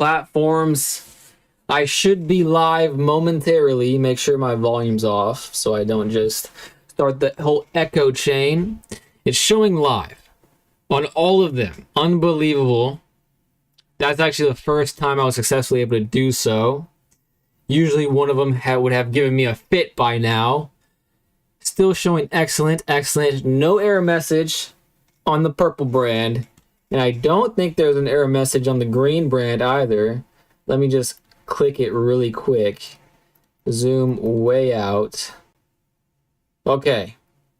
platforms. I should be live momentarily. Make sure my volume's off so I don't just start the whole echo chain. It's showing live on all of them. Unbelievable. That's actually the first time I was successfully able to do so. Usually one of them would have given me a fit by now. Still showing excellent, excellent. No error message on the purple brand. And I don't think there's an error message on the green brand either. Let me just click it really quick. Zoom way out. Okay.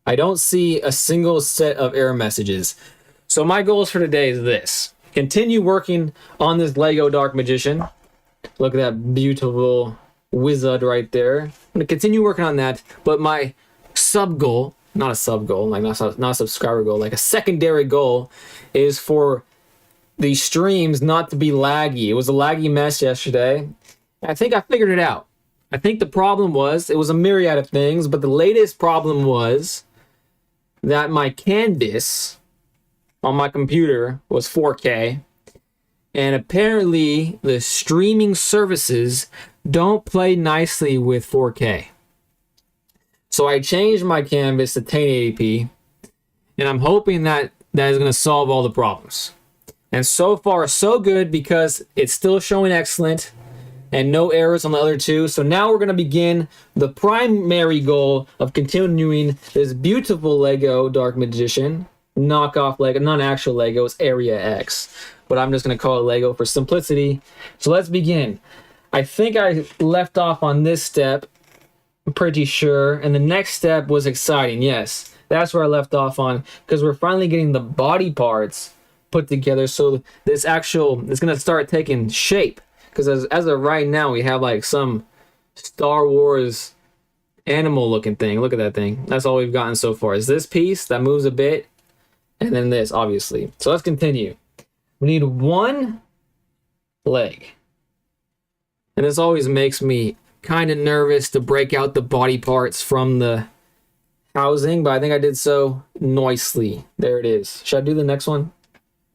I don't see a single set of error messages. So my goals for today is this. Continue working on this Lego Dark Magician. Look at that beautiful wizard right there. I'm going to continue working on that. But my sub goal, not a sub goal, like not a subscriber goal, like a secondary goal is for the streams not to be laggy. It was a laggy mess yesterday. I think I figured it out. I think the problem was, it was a myriad of things, but the latest problem was that my canvas on my computer was 4K, and apparently the streaming services don't play nicely with 4K. So I changed my canvas to 1080p, and I'm hoping that is going to solve all the problems. And so far, so good, because it's still showing excellent and no errors on the other two. So now we're going to begin the primary goal of continuing this beautiful Lego Dark Magician knockoff Lego, not actual Lego, it's Area X, but I'm just going to call it Lego for simplicity. So let's begin. I think I left off on this step, I'm pretty sure, and the next step was exciting. Yes, that's where I left off on, because we're finally getting the body parts put together. So this it's going to start taking shape, because as of right now, we have like some Star Wars animal looking thing. Look at that thing. That's all we've gotten so far, is this piece that moves a bit, and then this, obviously. So let's continue. We need one leg. And this always makes me kind of nervous to break out the body parts from the housing, but I think I did so nicely. There it is. Should I do the next one?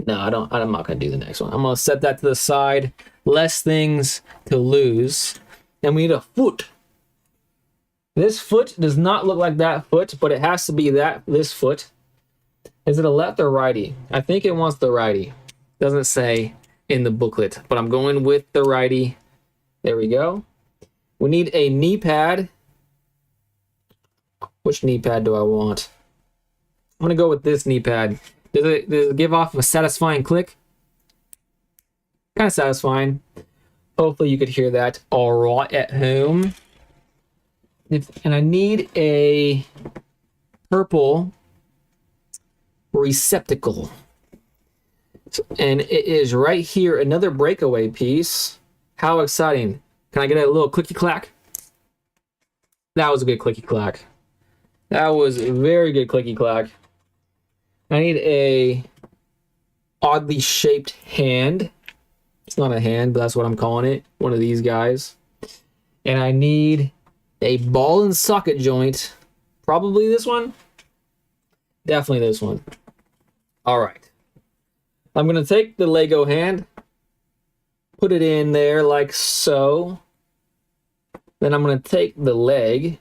No, I'm not going to do the next one. I'm going to set that to the side. Less things to lose. And we need a foot. This foot does not look like that foot, but it has to be this foot. Is it a left or righty? I think it wants the righty. Doesn't say in the booklet, but I'm going with the righty. There we go. We need a knee pad. Which knee pad do I want? I'm going to go with this knee pad. Does it give off a satisfying click? Kind of satisfying. Hopefully you could hear that all right at home. And I need a purple receptacle. And it is right here, another breakaway piece. How exciting. Can I get a little clicky clack? That was a good clicky clack. That was a very good clicky clack. I need a oddly shaped hand. It's not a hand, but that's what I'm calling it. One of these guys. And I need a ball and socket joint. Probably this one. Definitely this one. All right. I'm going to take the Lego hand, put it in there like so. Then I'm going to take the leg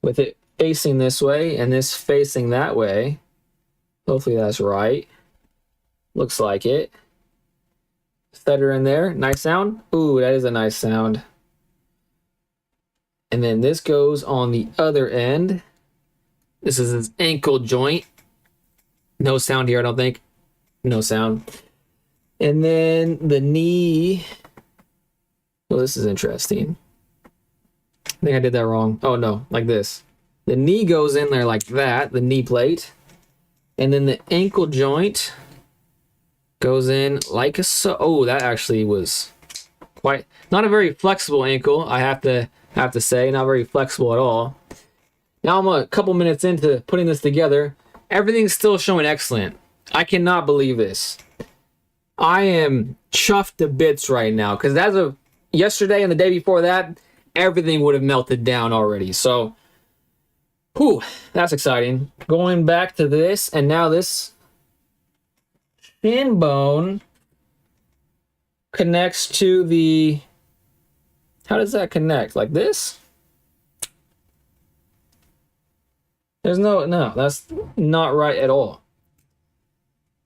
with it facing this way and this facing that way. Hopefully that's right. Looks like it. Set her in there. Nice sound. Ooh, that is a nice sound. And then this goes on the other end. This is his ankle joint. No sound here, I don't think. No sound. And then the knee. Well, this is interesting. I think I did that wrong. Oh, no, like this. The knee goes in there like that, the knee plate. And then the ankle joint goes in like so. Oh, that actually was quite not a very flexible ankle. I have to say, not very flexible at all. Now I'm a couple minutes into putting this together. Everything's still showing excellent. I cannot believe this. I am chuffed to bits right now, because as of yesterday and the day before that, everything would have melted down already. So, whew, that's exciting. Going back to this, and now this shin bone connects to the... How does that connect? Like this? There's no, that's not right at all.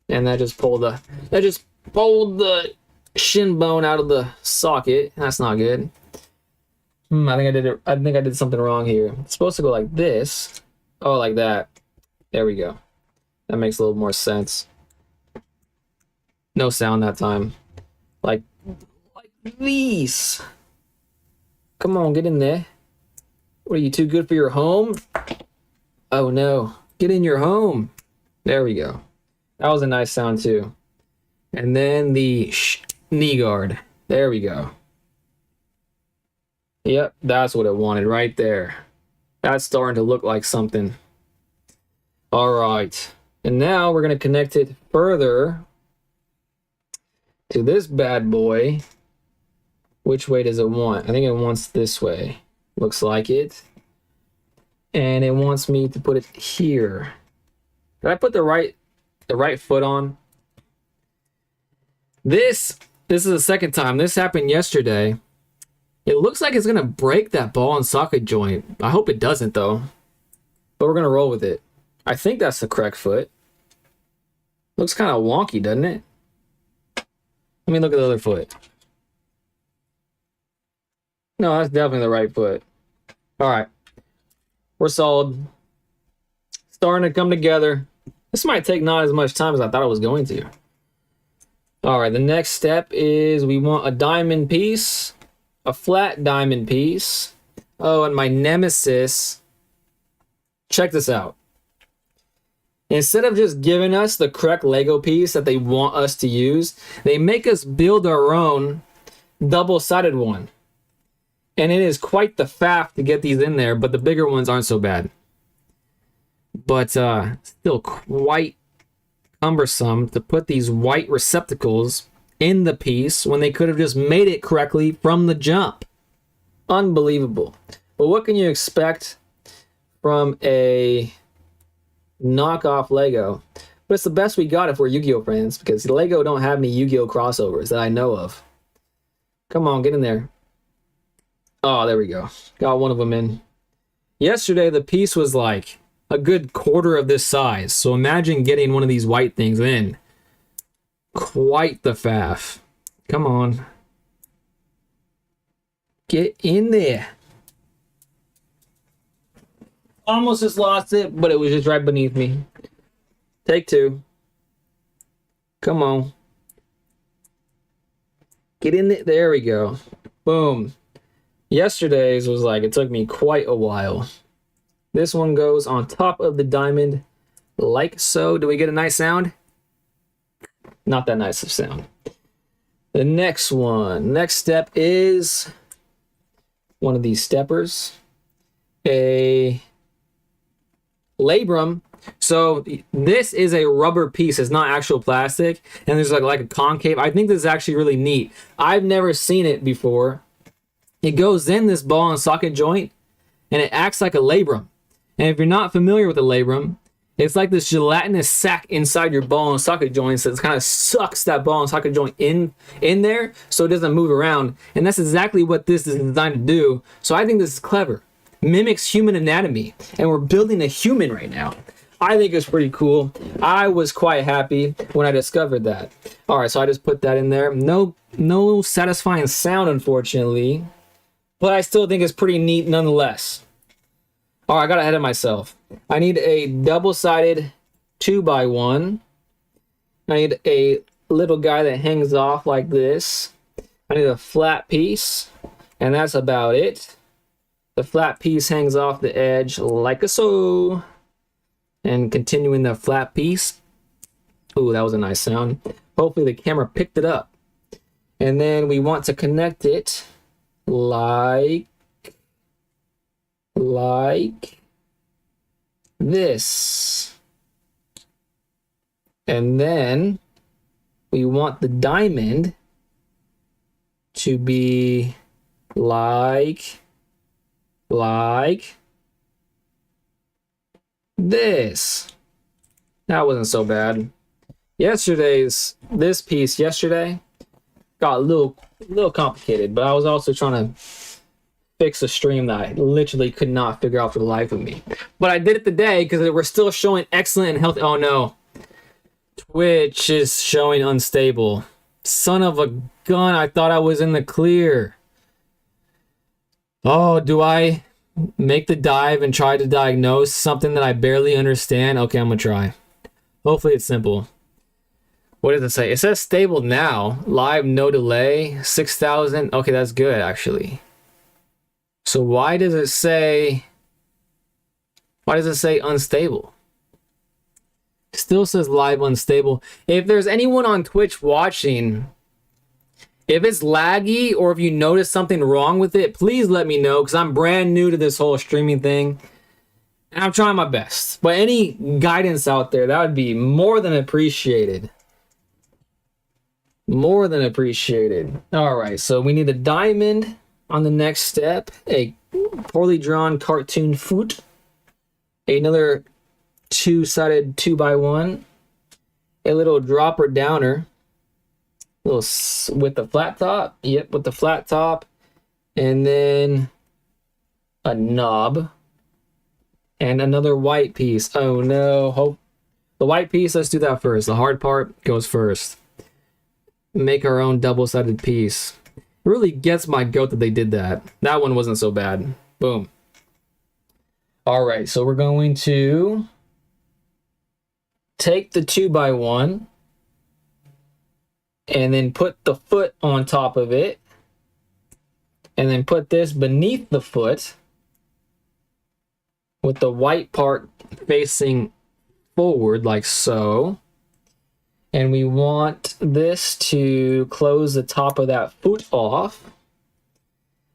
And that just pulled the shin bone out of the socket. That's not good. I think I did something wrong here. It's supposed to go like this. Oh, like that. There we go. That makes a little more sense. No sound that time. Like these. Come on, get in there. What, are you too good for your home? Oh no. Get in your home. There we go. That was a nice sound too. And then the knee guard. There we go. Yep, that's what it wanted right there. That's starting to look like something. All right. And now we're going to connect it further to this bad boy. Which way does it want? I think it wants this way. Looks like it. And it wants me to put it here. Did I put the right foot on? This is the second time. This happened yesterday. It looks like it's going to break that ball and socket joint. I hope it doesn't, though. But we're going to roll with it. I think that's the correct foot. Looks kind of wonky, doesn't it? Let me look at the other foot. No, that's definitely the right foot. All right. We're solid. Starting to come together. This might take not as much time as I thought it was going to. All right, the next step is we want a diamond piece. A flat diamond piece. Oh, and my nemesis. Check this out. Instead of just giving us the correct Lego piece that they want us to use, they make us build our own double-sided one. And it is quite the faff to get these in there, but the bigger ones aren't so bad. But still quite cumbersome to put these white receptacles in the piece when they could have just made it correctly from the jump. Unbelievable. But what can you expect from a knockoff Lego? But it's the best we got if we're Yu-Gi-Oh fans, because Lego don't have any Yu-Gi-Oh crossovers that I know of. Come on, get in there. Oh, there we go. Got one of them in. Yesterday, the piece was like a good quarter of this size. So imagine getting one of these white things in. Quite the faff. Come on. Get in there. Almost just lost it, but it was just right beneath me. Take two. Come on. Get in there. There we go. Boom. Yesterday's was like, it took me quite a while. This one goes on top of the diamond like so. Do we get a nice sound? Not that nice of sound. The next one. Next step is one of these steppers. A labrum. So this is a rubber piece. It's not actual plastic. And there's like a concave. I think this is actually really neat. I've never seen it before. It goes in this ball and socket joint. And it acts like a labrum. And if you're not familiar with a labrum, it's like this gelatinous sac inside your ball and socket joint, so it kind of sucks that ball and socket joint in there so it doesn't move around. And that's exactly what this is designed to do. So I think this is clever. Mimics human anatomy. And we're building a human right now. I think it's pretty cool. I was quite happy when I discovered that. All right, so I just put that in there. No satisfying sound, unfortunately. But I still think it's pretty neat nonetheless. All right, I got ahead of myself. I need a double-sided 2x1. I need a little guy that hangs off like this. I need a flat piece, and that's about it. The flat piece hangs off the edge like so. And continuing the flat piece. Ooh, that was a nice sound. Hopefully the camera picked it up. And then we want to connect it like this. And then we want the diamond to be like this. That wasn't so bad. This piece yesterday, got a little complicated, but I was also trying to fix a stream that I literally could not figure out for the life of me. But I did it today because we're still showing excellent and healthy. Oh no, Twitch is showing unstable. Son of a gun! I thought I was in the clear. Oh, do I make the dive and try to diagnose something that I barely understand? Okay, I'm gonna try. Hopefully it's simple. What does it say? It says stable now. Live, no delay. 6,000. Okay, that's good, actually. So why does it say unstable? Still says live unstable. If there's anyone on Twitch watching, if it's laggy or if you notice something wrong with it, please let me know, because I'm brand new to this whole streaming thing. And I'm trying my best. But any guidance out there, that would be more than appreciated. More than appreciated. All right, so we need a diamond on the next step. A poorly drawn cartoon foot. Another two-sided 2x1. A little dropper downer. Little with the flat top. Yep, with the flat top. And then a knob. And another white piece. Oh no. The white piece, let's do that first. The hard part goes first. Make our own double-sided piece. It really gets my goat that they did that. That one wasn't so bad. Boom. All right, so we're going to take the 2x1 and then put the foot on top of it, and then put this beneath the foot with the white part facing forward like so. And we want this to close the top of that foot off.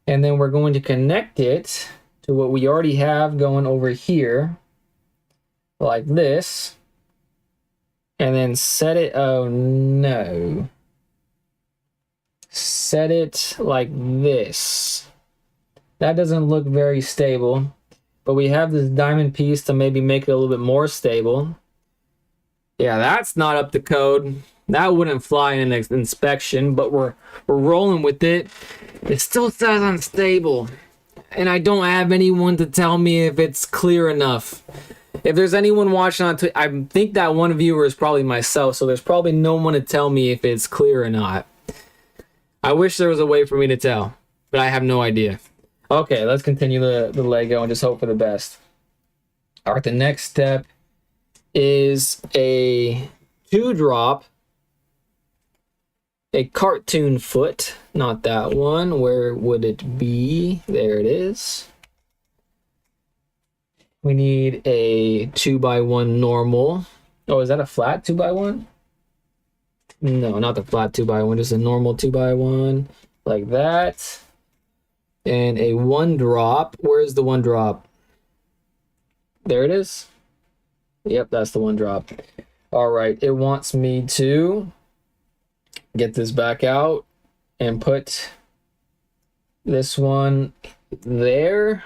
And then we're going to connect it to what we already have going over here, like this. And then set it, oh no. Set it like this. That doesn't look very stable, but we have this diamond piece to maybe make it a little bit more stable. Yeah, that's not up to code. That wouldn't fly in an inspection, but we're rolling with it. It still says unstable, and I don't have anyone to tell me if it's clear enough. If there's anyone watching on Twitch, I think that one viewer is probably myself, so there's probably no one to tell me if it's clear or not. I wish there was a way for me to tell, but I have no idea. Okay, let's continue the Lego and just hope for the best. All right, the next step is a 2-drop, a cartoon foot, not that one. Where would it be? There it is. We need a 2x1 normal. Oh, is that a flat 2x1? No, not the flat 2x1, just a normal 2x1, like that. And a 1-drop. Where's the 1-drop? There it is. Yep, that's the 1-drop. All right, it wants me to get this back out and put this one there,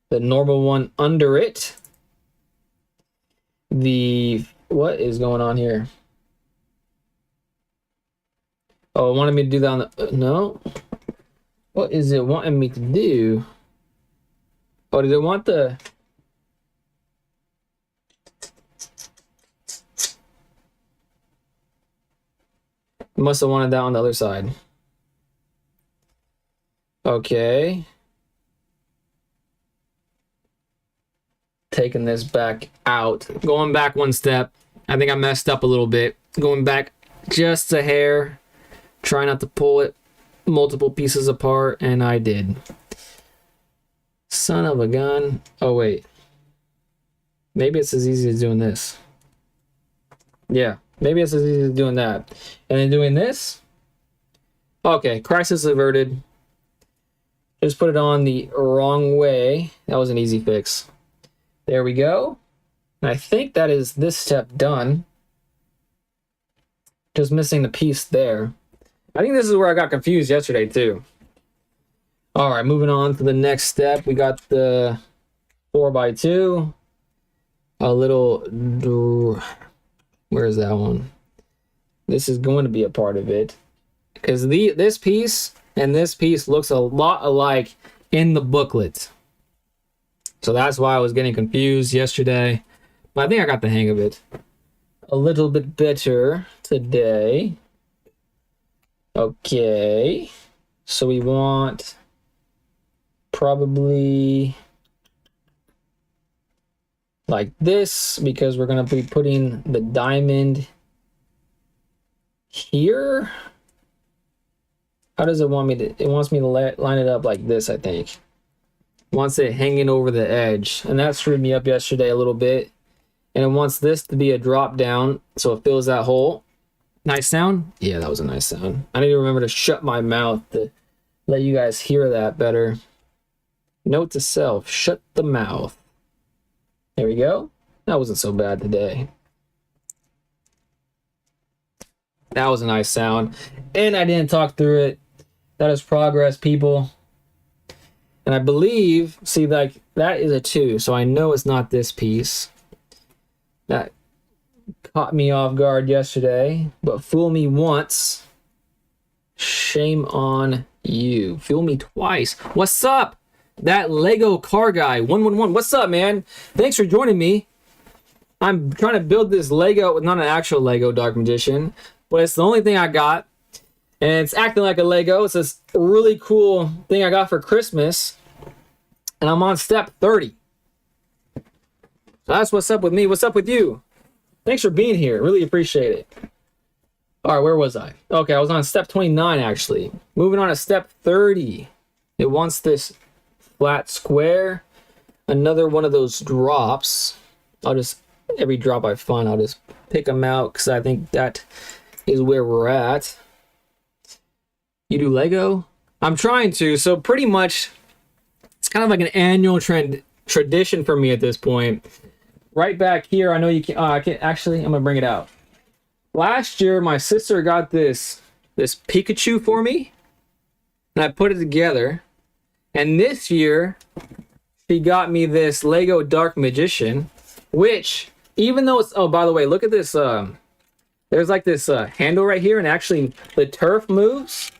the normal one under it. What is going on here? Oh, it wanted me to do that on the, no. What is it wanting me to do? Oh, did it want the... Must have wanted that on the other side. Okay. Taking this back out. Going back one step. I think I messed up a little bit. Going back just a hair. Try not to pull it multiple pieces apart, and I did. Son of a gun. Oh, wait. Maybe it's as easy as doing this. Yeah. Maybe it's as easy as doing that. And then doing this. Okay, crisis averted. Just put it on the wrong way. That was an easy fix. There we go. And I think that is this step done. Just missing the piece there. I think this is where I got confused yesterday too. All right, moving on to the next step. We got the 4x2. A little... Where is that one? This is going to be a part of it. because this piece and this piece looks a lot alike in the booklet. So that's why I was getting confused yesterday. But I think I got the hang of it a little bit better today. Okay. So we want probably like this, because we're going to be putting the diamond here. How does it want me to? It wants me to line it up like this, I think. Wants it hanging over the edge, and that screwed me up yesterday a little bit. And it wants this to be a drop down, so it fills that hole. Nice sound? Yeah, that was a nice sound. I need to remember to shut my mouth to let you guys hear that better. Note to self, shut the mouth. There we go. That wasn't so bad today. That was a nice sound. And I didn't talk through it. That is progress, people. And I believe, see, like, that is a 2, so I know it's not this piece. That caught me off guard yesterday, but fool me once, shame on you. Fool me twice. What's up? That Lego car guy, 111. What's up, man? Thanks for joining me. I'm trying to build this Lego, not an actual Lego Dark Magician, but it's the only thing I got. And it's acting like a Lego. It's this really cool thing I got for Christmas. And I'm on step 30. So that's what's up with me. What's up with you? Thanks for being here. Really appreciate it. All right, where was I? Okay, I was on step 29, actually. Moving on to step 30. It wants this flat square. Another one of those drops. I'll just, every drop I find, I'll just pick them out because I think that is where we're at. You do Lego? I'm trying to. So pretty much, it's kind of like an annual tradition for me at this point. Right back here, I know you can. I can actually. I'm gonna bring it out. Last year, my sister got this Pikachu for me, and I put it together. And this year, she got me this Lego Dark Magician, which, even though it's, oh, by the way, look at this. There's like this handle right here, and actually the turf moves.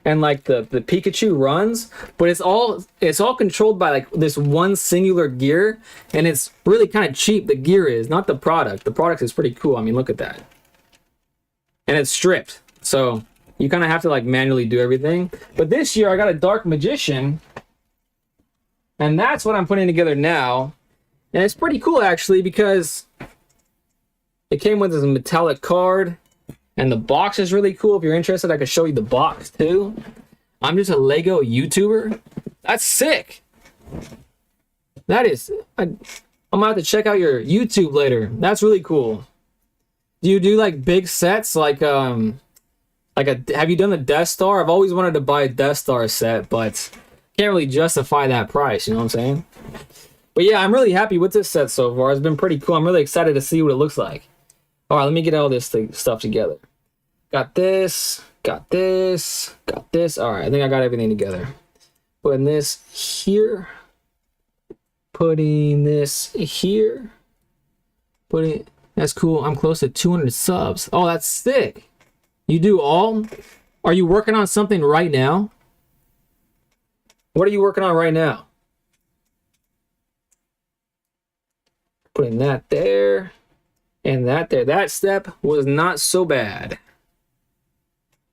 And like the Pikachu runs, but it's all controlled by like this one singular gear, and it's really kind of cheap. The gear is not the product. The product is pretty cool. I mean, look at that. And it's stripped, so you kind of have to like manually do everything. But this year I got a Dark Magician, and that's what I'm putting together now. And it's pretty cool actually, because it came with this metallic card. And the box is really cool. If you're interested, I can show you the box too. I'm just a Lego YouTuber. That's sick. That is, I'm gonna have to check out your YouTube later. That's really cool. Do you do like big sets, have you done the Death Star? I've always wanted to buy a Death Star set, but can't really justify that price, you know what I'm saying? But yeah, I'm really happy with this set so far. It's been pretty cool. I'm really excited to see what it looks like. All right, let me get all this stuff together. Got this, got this, got this. All right, I think I got everything together. Putting this here. Putting this here. That's cool. I'm close to 200 subs. Oh, that's sick. You do all? Are you working on something right now? What are you working on right now? Putting that there. And that there. That step was not so bad.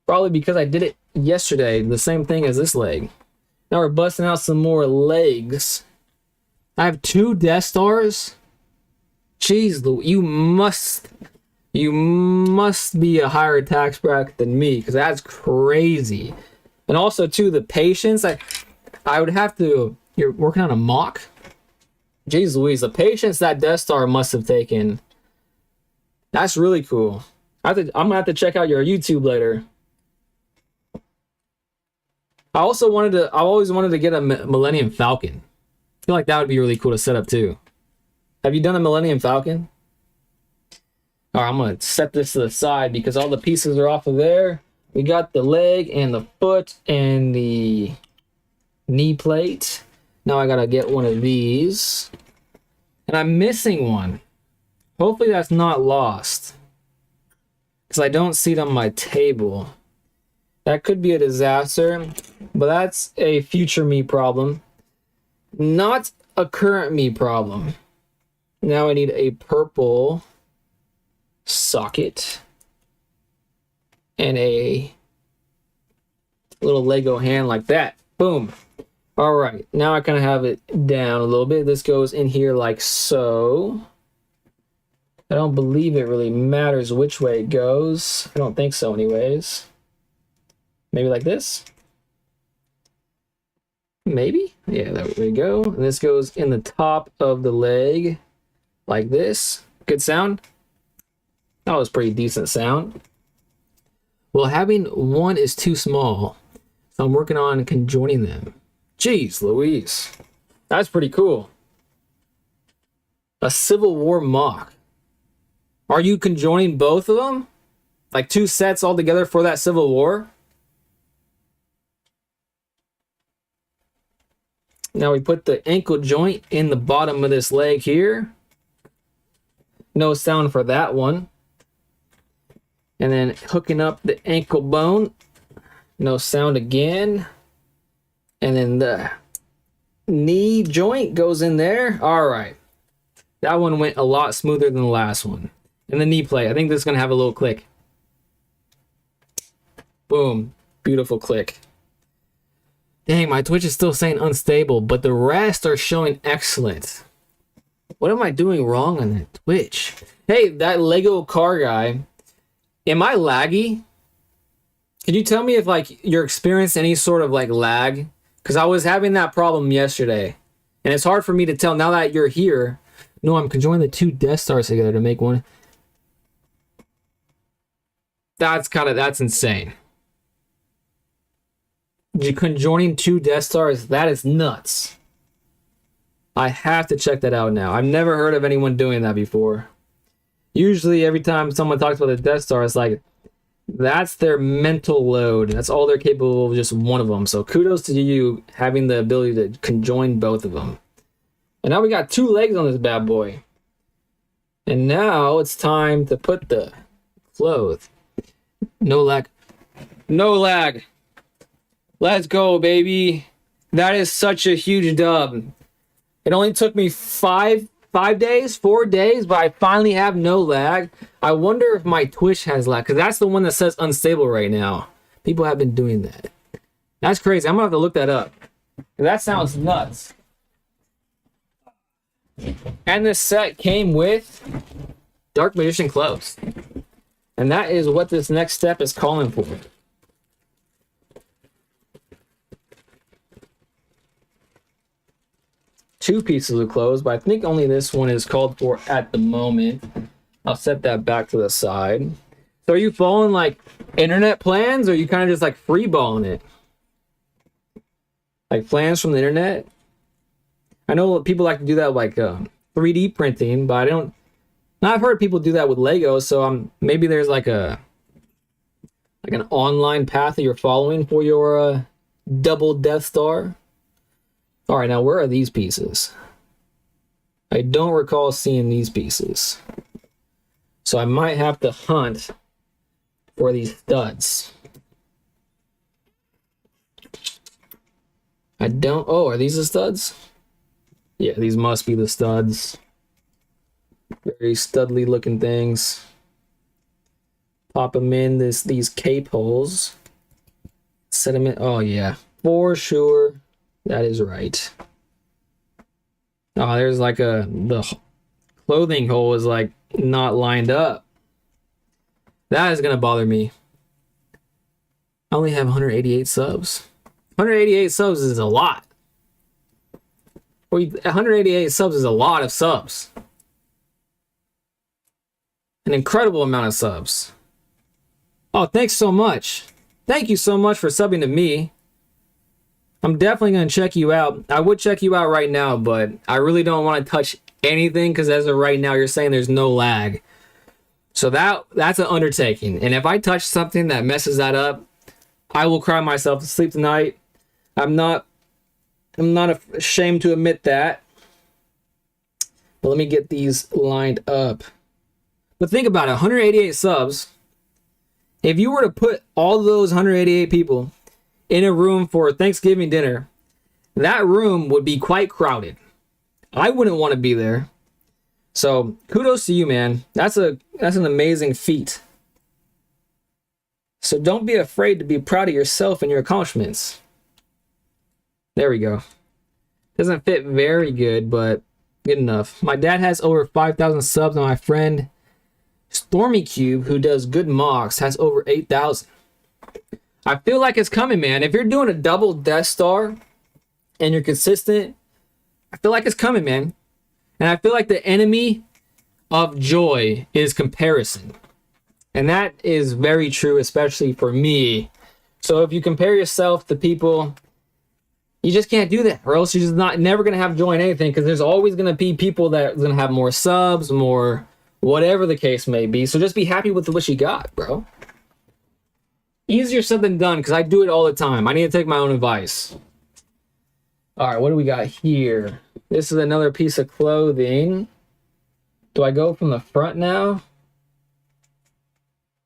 Probably because I did it yesterday. The same thing as this leg. Now we're busting out some more legs. I have 2 Death Stars. Jeez, you must be a higher tax bracket than me, because that's crazy. And also, too, the patience. I would have to... You're working on a mock? Jeez Louise, the patience that Death Star must have taken... That's really cool. I'm gonna have to check out your YouTube later. I've always wanted to get a Millennium Falcon. I feel like that would be really cool to set up too. Have you done a Millennium Falcon? All right, I'm gonna set this to the side because all the pieces are off of there. We got the leg and the foot and the knee plate. Now I gotta get one of these. And I'm missing one. Hopefully that's not lost, because I don't see it on my table. That could be a disaster, but that's a future me problem, not a current me problem. Now I need a purple socket and a little Lego hand like that. Boom. All right, now I kind of have it down a little bit. This goes in here like so. I don't believe it really matters which way it goes. I don't think so anyways. Maybe like this? Maybe? Yeah, there we go. And this goes in the top of the leg like this. Good sound? That was pretty decent sound. Well, having one is too small, so I'm working on conjoining them. Jeez Louise. That's pretty cool. A Civil War mock. Are you conjoining both of them? Like 2 sets all together for that Civil War? Now we put the ankle joint in the bottom of this leg here. No sound for that one. And then hooking up the ankle bone. No sound again. And then the knee joint goes in there. All right. That one went a lot smoother than the last one. And the knee plate. I think this is going to have a little click. Boom. Beautiful click. Dang, my Twitch is still saying unstable, but the rest are showing excellent. What am I doing wrong on that Twitch? Hey, that Lego car guy, am I laggy? Can you tell me if like you're experiencing any sort of like lag? Because I was having that problem yesterday, and it's hard for me to tell now that you're here. No, I'm conjoining the 2 Death Stars together to make one. That's insane. You conjoining 2 Death Stars, that is nuts. I have to check that out now. I've never heard of anyone doing that before. Usually every time someone talks about the Death Star, it's like, that's their mental load. That's all they're capable of, just one of them. So kudos to you having the ability to conjoin both of them. And now we got 2 legs on this bad boy. And now it's time to put the clothes. No lag. No lag. Let's go, baby. That is such a huge dub. It only took me 4 days, but I finally have no lag. I wonder if my Twitch has lag, because that's the one that says unstable right now. People have been doing that. That's crazy. I'm going to have to look that up. That sounds nuts. And this set came with Dark Magician clothes. And that is what this next step is calling for. Two pieces of clothes, but I think only this one is called for at the moment. I'll set that back to the side. So are you following like internet plans, or are you kind of just like freeballing it? Like plans from the internet? I know people like to do that like 3D printing, but I don't. I've heard people do that with Lego, so maybe there's like an online path that you're following for your double Death Star. All right, now where are these pieces? I don't recall seeing these pieces. So I might have to hunt for these studs. I don't... Oh, are these the studs? Yeah, these must be the studs. Very studly looking things. Pop them in these cape holes. Set them in... Oh, yeah. For sure. That is right. Oh, there's like the clothing hole is like not lined up. That is gonna bother me. I only have 188 subs. 188 subs is a lot. 188 subs is a lot of subs. An incredible amount of subs. Oh, thanks so much. Thank you so much for subbing to me. I'm definitely going to check you out. I would check you out right now, but I really don't want to touch anything because as of right now, you're saying there's no lag. So that's an undertaking. And if I touch something that messes that up, I will cry myself to sleep tonight. I'm not ashamed to admit that. But let me get these lined up. But think about it, 188 subs. If you were to put all those 188 people in a room for Thanksgiving dinner, that room would be quite crowded. I wouldn't want to be there. So kudos to you, man. That's an amazing feat. So don't be afraid to be proud of yourself and your accomplishments. There we go. Doesn't fit very good, but good enough. My dad has over 5,000 subs, and my friend Stormy Cube, who does good mocks, has over 8,000. I feel like it's coming, man. If you're doing a double Death Star and you're consistent, I feel like it's coming, man. And I feel like the enemy of joy is comparison. And that is very true, especially for me. So if you compare yourself to people, you just can't do that, or else you're just never going to have joy in anything, because there's always going to be people that are going to have more subs, more whatever the case may be. So just be happy with what you got, bro. Easier said than done, because I do it all the time. I need to take my own advice. All right, what do we got here? This is another piece of clothing. Do I go from the front now?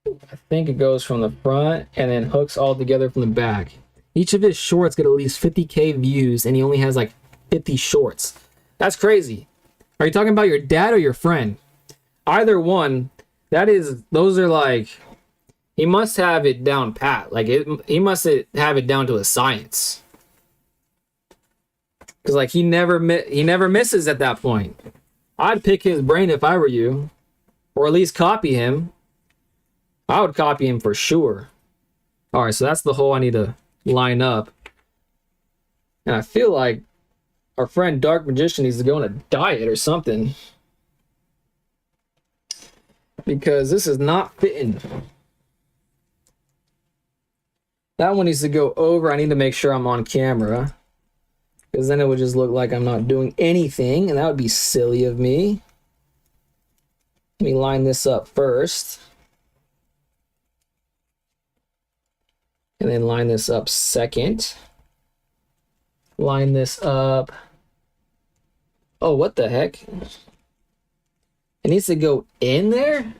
I think it goes from the front and then hooks all together from the back. Each of his shorts get at least 50K views, and he only has like 50 shorts. That's crazy. Are you talking about your dad or your friend? Either one. Those are like, he must have it down pat. Like he must have it down to a science. Because like he never misses at that point. I'd pick his brain if I were you, or at least copy him. I would copy him for sure. All right, so that's the hole I need to line up. And I feel like our friend Dark Magician needs to go on a diet or something, because this is not fitting. That one needs to go over. I need to make sure I'm on camera, because then it would just look like I'm not doing anything, and that would be silly of me. Let me line this up first. And then line this up second. Line this up. Oh, what the heck? It needs to go in there?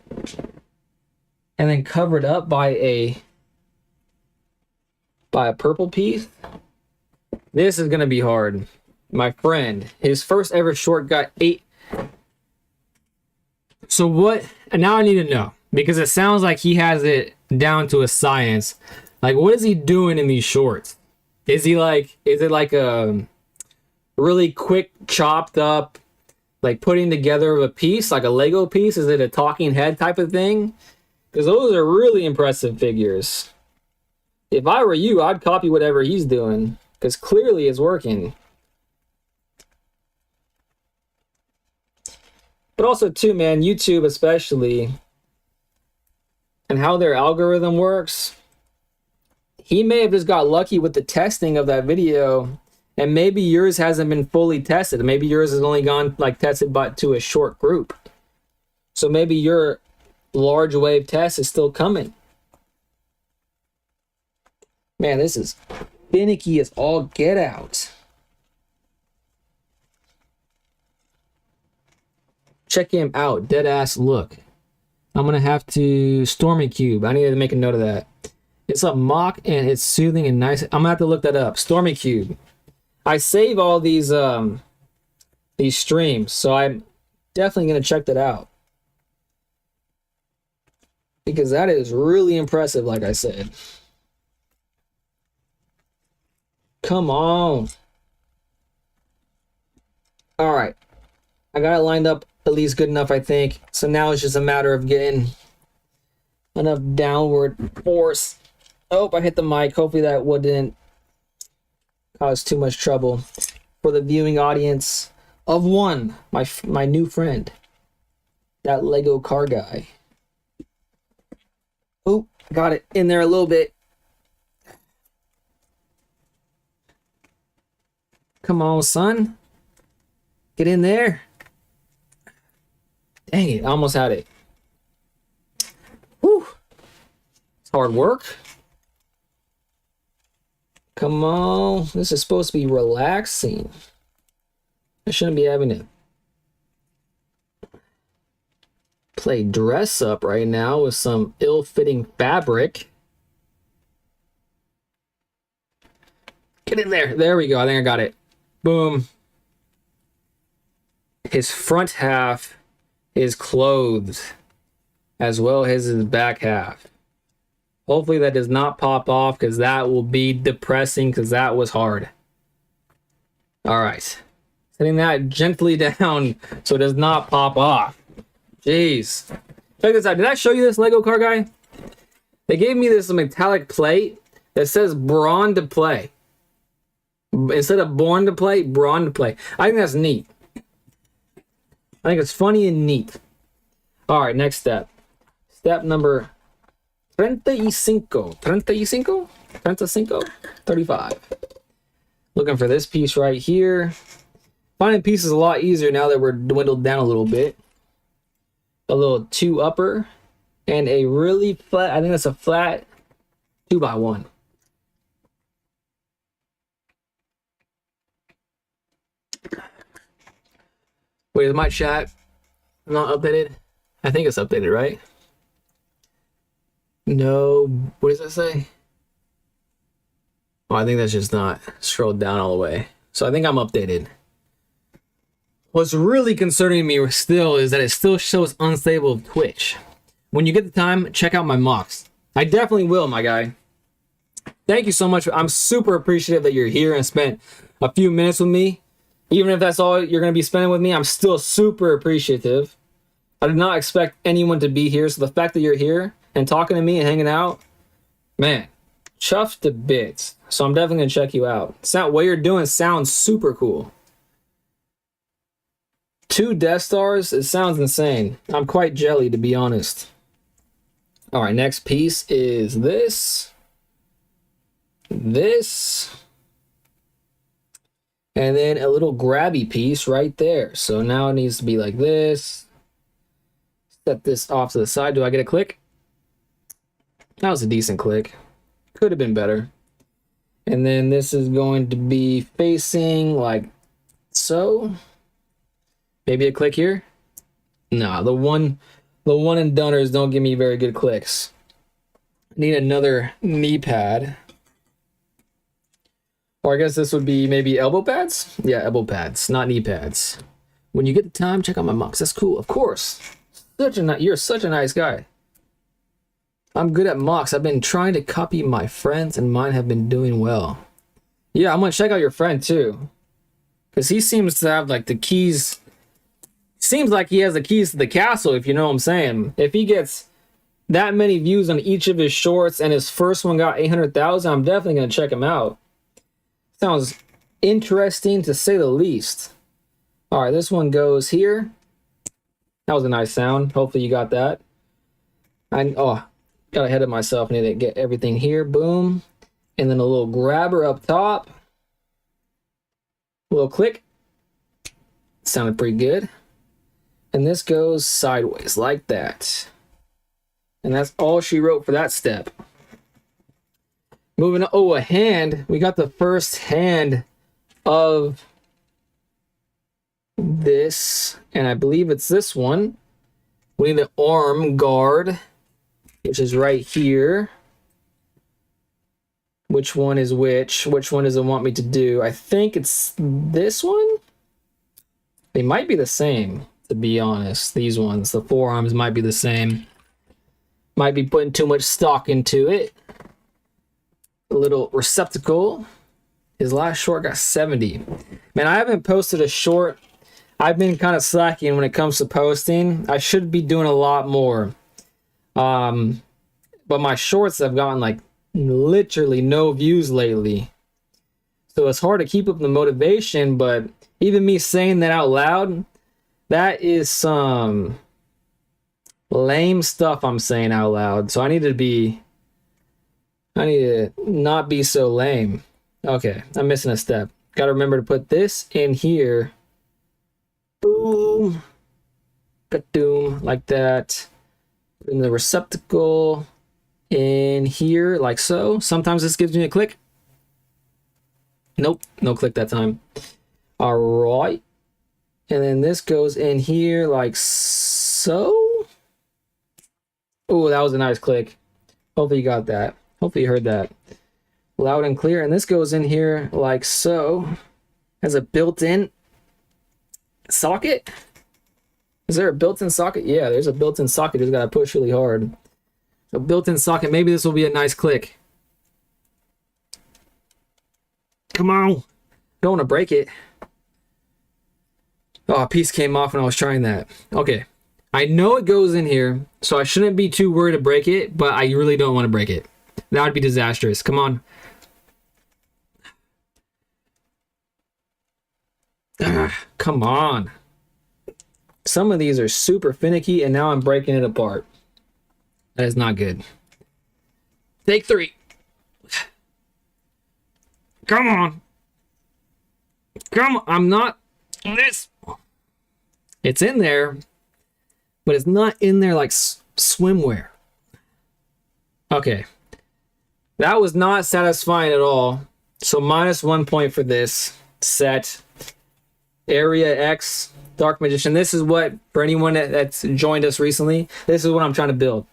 And then covered up by a purple piece? This is gonna be hard. My friend, his first ever short got 8. So what? And now I need to know, because it sounds like he has it down to a science. Like, what is he doing in these shorts? Is it like a really quick chopped up, like putting together of a piece, like a Lego piece? Is it a talking head type of thing? Because those are really impressive figures. If I were you, I'd copy whatever he's doing, because clearly it's working. But also too, man, YouTube especially, and how their algorithm works, he may have just got lucky with the testing of that video, and maybe yours hasn't been fully tested. Maybe yours has only gone like tested but to a short group. So maybe your large wave test is still coming. Man, this is finicky as all get out. Check him out. Deadass look. I'm gonna have to Stormy Cube. I need to make a note of that. It's a mock and it's soothing and nice. I'm gonna have to look that up. Stormy Cube. I save all these streams, so I'm definitely gonna check that out, because that is really impressive, like I said. Come on. All right. I got it lined up at least good enough, I think. So now it's just a matter of getting enough downward force. Oh, I hit the mic. Hopefully that wouldn't cause too much trouble for the viewing audience of one, my new friend, that Lego car guy. Oh, got it in there a little bit. Come on, son. Get in there. Dang it, I almost had it. Whew. It's hard work. Come on. This is supposed to be relaxing. I shouldn't be having to play dress up right now with some ill-fitting fabric. Get in there. There we go. I think I got it. Boom. His front half is clothed as well as his back half. Hopefully that does not pop off, because that will be depressing, because that was hard. All right. Setting that gently down so it does not pop off. Jeez. Check this out. Did I show you this Lego car guy? They gave me this metallic plate that says Brawn to Play. Instead of Born to Play, Brawn to Play. I think that's neat. I think it's funny and neat. All right, next step. Step number 35. 35. Looking for this piece right here. Finding pieces a lot easier now that we're dwindled down a little bit. A little 2 upper and a really flat, I think that's a flat 2x1. Wait, is my chat not updated? I think it's updated, right? No, what does that say? Oh, I think that's just not scrolled down all the way. So I think I'm updated. What's really concerning me still is that it still shows unstable of Twitch. When you get the time, check out my mocks. I definitely will, my guy. Thank you so much. I'm super appreciative that you're here and spent a few minutes with me. Even if that's all you're going to be spending with me, I'm still super appreciative. I did not expect anyone to be here, so the fact that you're here and talking to me and hanging out, man, chuffed to bits. So I'm definitely going to check you out. What you're doing sounds super cool. 2 Death Stars? It sounds insane. I'm quite jelly, to be honest. All right, next piece is this. This. And then a little grabby piece right there. So now it needs to be like this. Set this off to the side. Do I get a click? That was a decent click. Could have been better. And then this is going to be facing like so. Maybe a click here? Nah, the one and doners don't give me very good clicks. Need another knee pad. Or I guess this would be maybe elbow pads? Yeah, elbow pads, not knee pads. When you get the time, check out my mocks. That's cool, of course. You're such a nice guy. I'm good at mocks. I've been trying to copy my friends, and mine have been doing well. Yeah, I'm gonna check out your friend too, because he seems to have like the keys. Seems like he has the keys to the castle, if you know what I'm saying. If he gets that many views on each of his shorts, and his first one got 800,000, I'm definitely gonna check him out. Sounds interesting to say the least. All right, this one goes here. That was a nice sound. Hopefully you got that. Got ahead of myself. I need to get everything here. Boom. And then a little grabber up top. A little click. Sounded pretty good. And this goes sideways like that. And that's all she wrote for that step. Moving on. Oh, a hand. We got the first hand of this. And I believe it's this one. We need the arm guard, which is right here. Which one is which? Which one does it want me to do? I think it's this one. They might be the same, to be honest. These ones, the forearms might be the same. Might be putting too much stock into it. A little receptacle. His last short got 70. Man, I haven't posted a short. I've been kind of slacking when it comes to posting. I should be doing a lot more. But my shorts have gotten like literally no views lately. So it's hard to keep up the motivation, but even me saying that out loud, that is some lame stuff I'm saying out loud. So I need to not be so lame. Okay, I'm missing a step. Got to remember to put this in here. Boom. Ka-doom, like that. In the receptacle in here, like so. Sometimes this gives me a click. Nope, no click that time. All right. And then this goes in here like so. Oh, that was a nice click. Hopefully you got that. Hopefully you heard that loud and clear. And this goes in here like so. Has a built-in socket. Is there a built-in socket? Yeah, there's a built-in socket. Just gotta push really hard. A built-in socket. Maybe this will be a nice click. Come on. Don't want to break it. Oh, a piece came off when I was trying that. Okay. I know it goes in here, so I shouldn't be too worried to break it, but I really don't want to break it. That would be disastrous. Come on. Come on. Some of these are super finicky, and now I'm breaking it apart. That is not good. Take 3. Come on. Come on. I'm not this. It's in there, but it's not in there like swimwear. Okay. That was not satisfying at all. So -1 point for this set. Area X, Dark Magician. This is what, for anyone that's joined us recently, this is what I'm trying to build.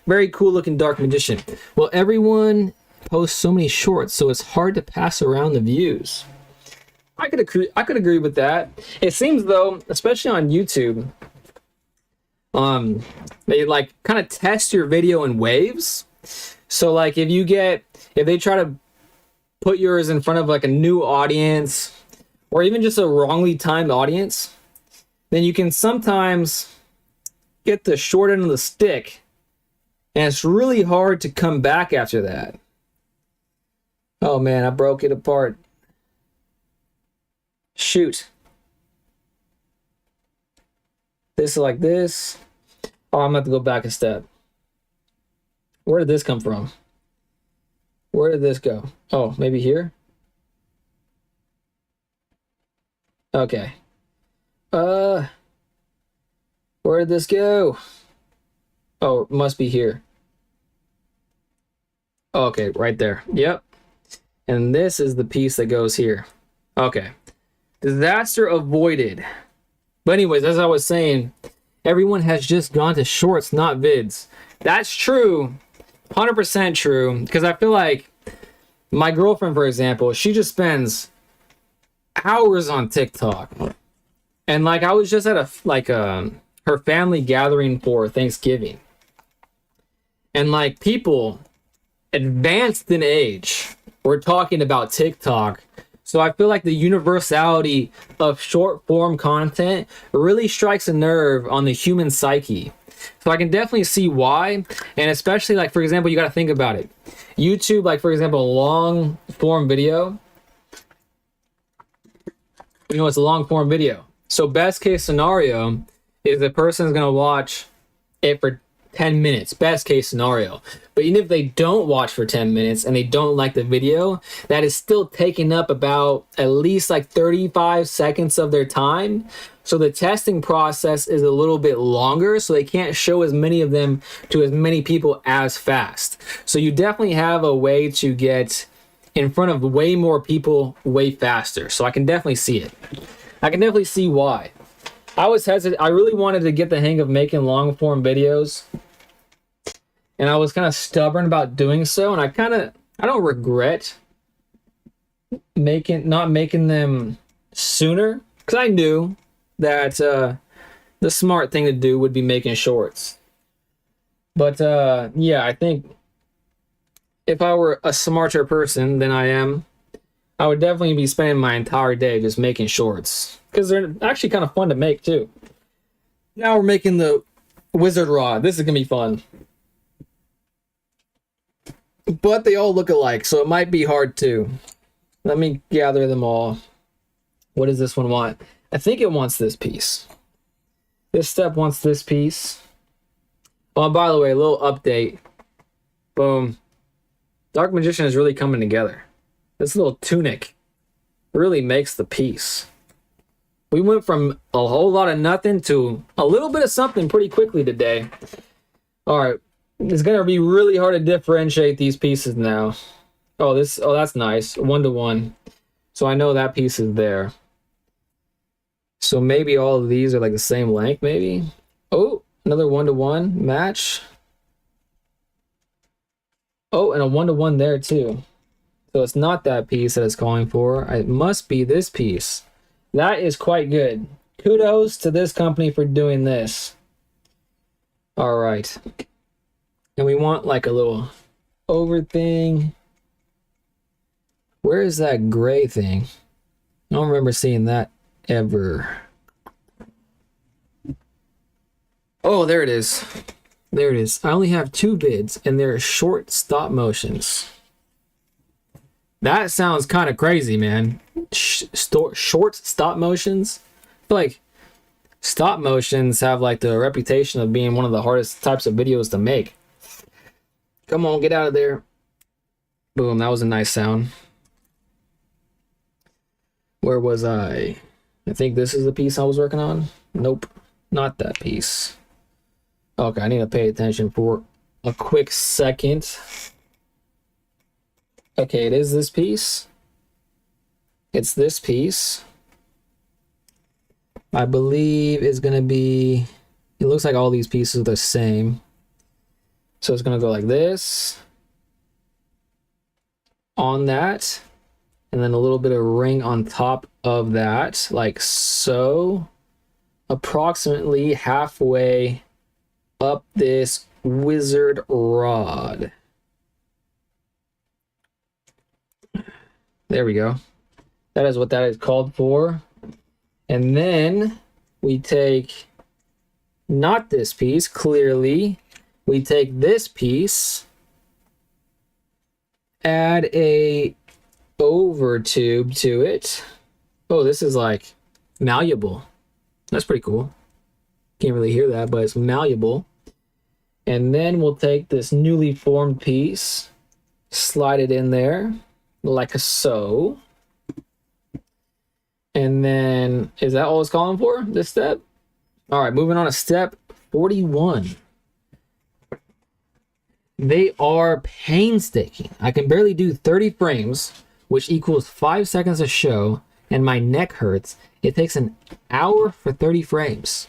Very cool looking Dark Magician. Well, everyone posts so many shorts, so it's hard to pass around the views. I could agree with that. It seems though, especially on YouTube, they like kind of test your video in waves. So like if they try to put yours in front of like a new audience or even just a wrongly timed audience, then you can sometimes get the short end of the stick, and it's really hard to come back after that. Oh man, I broke it apart. Shoot. This is like this. Oh, I'm gonna have to go back a step. Where did this come from? Where did this go? Oh, maybe here? Okay. Where did this go? Oh, it must be here. Okay, right there. Yep. And this is the piece that goes here. Okay. Disaster avoided. But anyways, as I was saying, everyone has just gone to shorts, not vids. That's true. 100% true. Because I feel like my girlfriend, for example, she just spends hours on TikTok. And like I was just at her family gathering for Thanksgiving. And like people advanced in age were talking about TikTok. So I feel like the universality of short form content really strikes a nerve on the human psyche. So I can definitely see why. And especially like, for example, you got to think about it. YouTube, like for example, a long form video. You know, it's a long form video. So best case scenario is the person's going to watch it for 10 minutes, best case scenario. But even if they don't watch for 10 minutes and they don't like the video, that is still taking up about at least like 35 seconds of their time. So the testing process is a little bit longer, so they can't show as many of them to as many people as fast. So you definitely have a way to get in front of way more people way faster. So I can definitely see it. I can definitely see why. I was hesitant. I really wanted to get the hang of making long form videos, and I was kind of stubborn about doing so. And I don't regret not making them sooner, because I knew that the smart thing to do would be making shorts. But yeah, I think if I were a smarter person than I am, I would definitely be spending my entire day just making shorts, because they're actually kind of fun to make too. Now we're making the wizard rod. This is gonna be fun. But they all look alike, so it might be hard too. Let me gather them all. What does this one want? I think it wants this piece. This step wants this piece. Oh, and by the way, a little update. Boom. Dark Magician is really coming together. This little tunic really makes the piece. We went from a whole lot of nothing to a little bit of something pretty quickly today. All right. It's going to be really hard to differentiate these pieces now. Oh, that's nice. 1-to-1. So I know that piece is there. So maybe all of these are like the same length, maybe. Oh, another 1-to-1 match. Oh, and a 1-to-1 there too. So it's not that piece that it's calling for. It must be this piece. That is quite good. Kudos to this company for doing this. All right. And we want like a little over thing. Where is that gray thing? I don't remember seeing that ever. Oh, there it is. There it is. I only have 2 vids, and they're short stop motions. That sounds kind of crazy, man. Short stop motions? I feel like stop motions have like the reputation of being one of the hardest types of videos to make. Come on, get out of there. Boom, that was a nice sound. Where was I? I think this is the piece I was working on. Nope, not that piece. Okay, I need to pay attention for a quick second. Okay, it is this piece. It's this piece. I believe it's gonna be, it looks like all these pieces are the same. So it's gonna go like this. On that. And then a little bit of ring on top of that, like so. Approximately halfway up this wizard rod. There we go. That is what that is called for. And then we take not this piece, clearly. We take this piece, add a over tube to it. Oh, this is like malleable. That's pretty cool. Can't really hear that, but it's malleable. And then we'll take this newly formed piece, slide it in there like so. And then, is that all it's calling for, this step? All right, moving on to step 41. They are painstaking. I can barely do 30 frames, which equals 5 seconds a show, and my neck hurts. It takes an hour for 30 frames.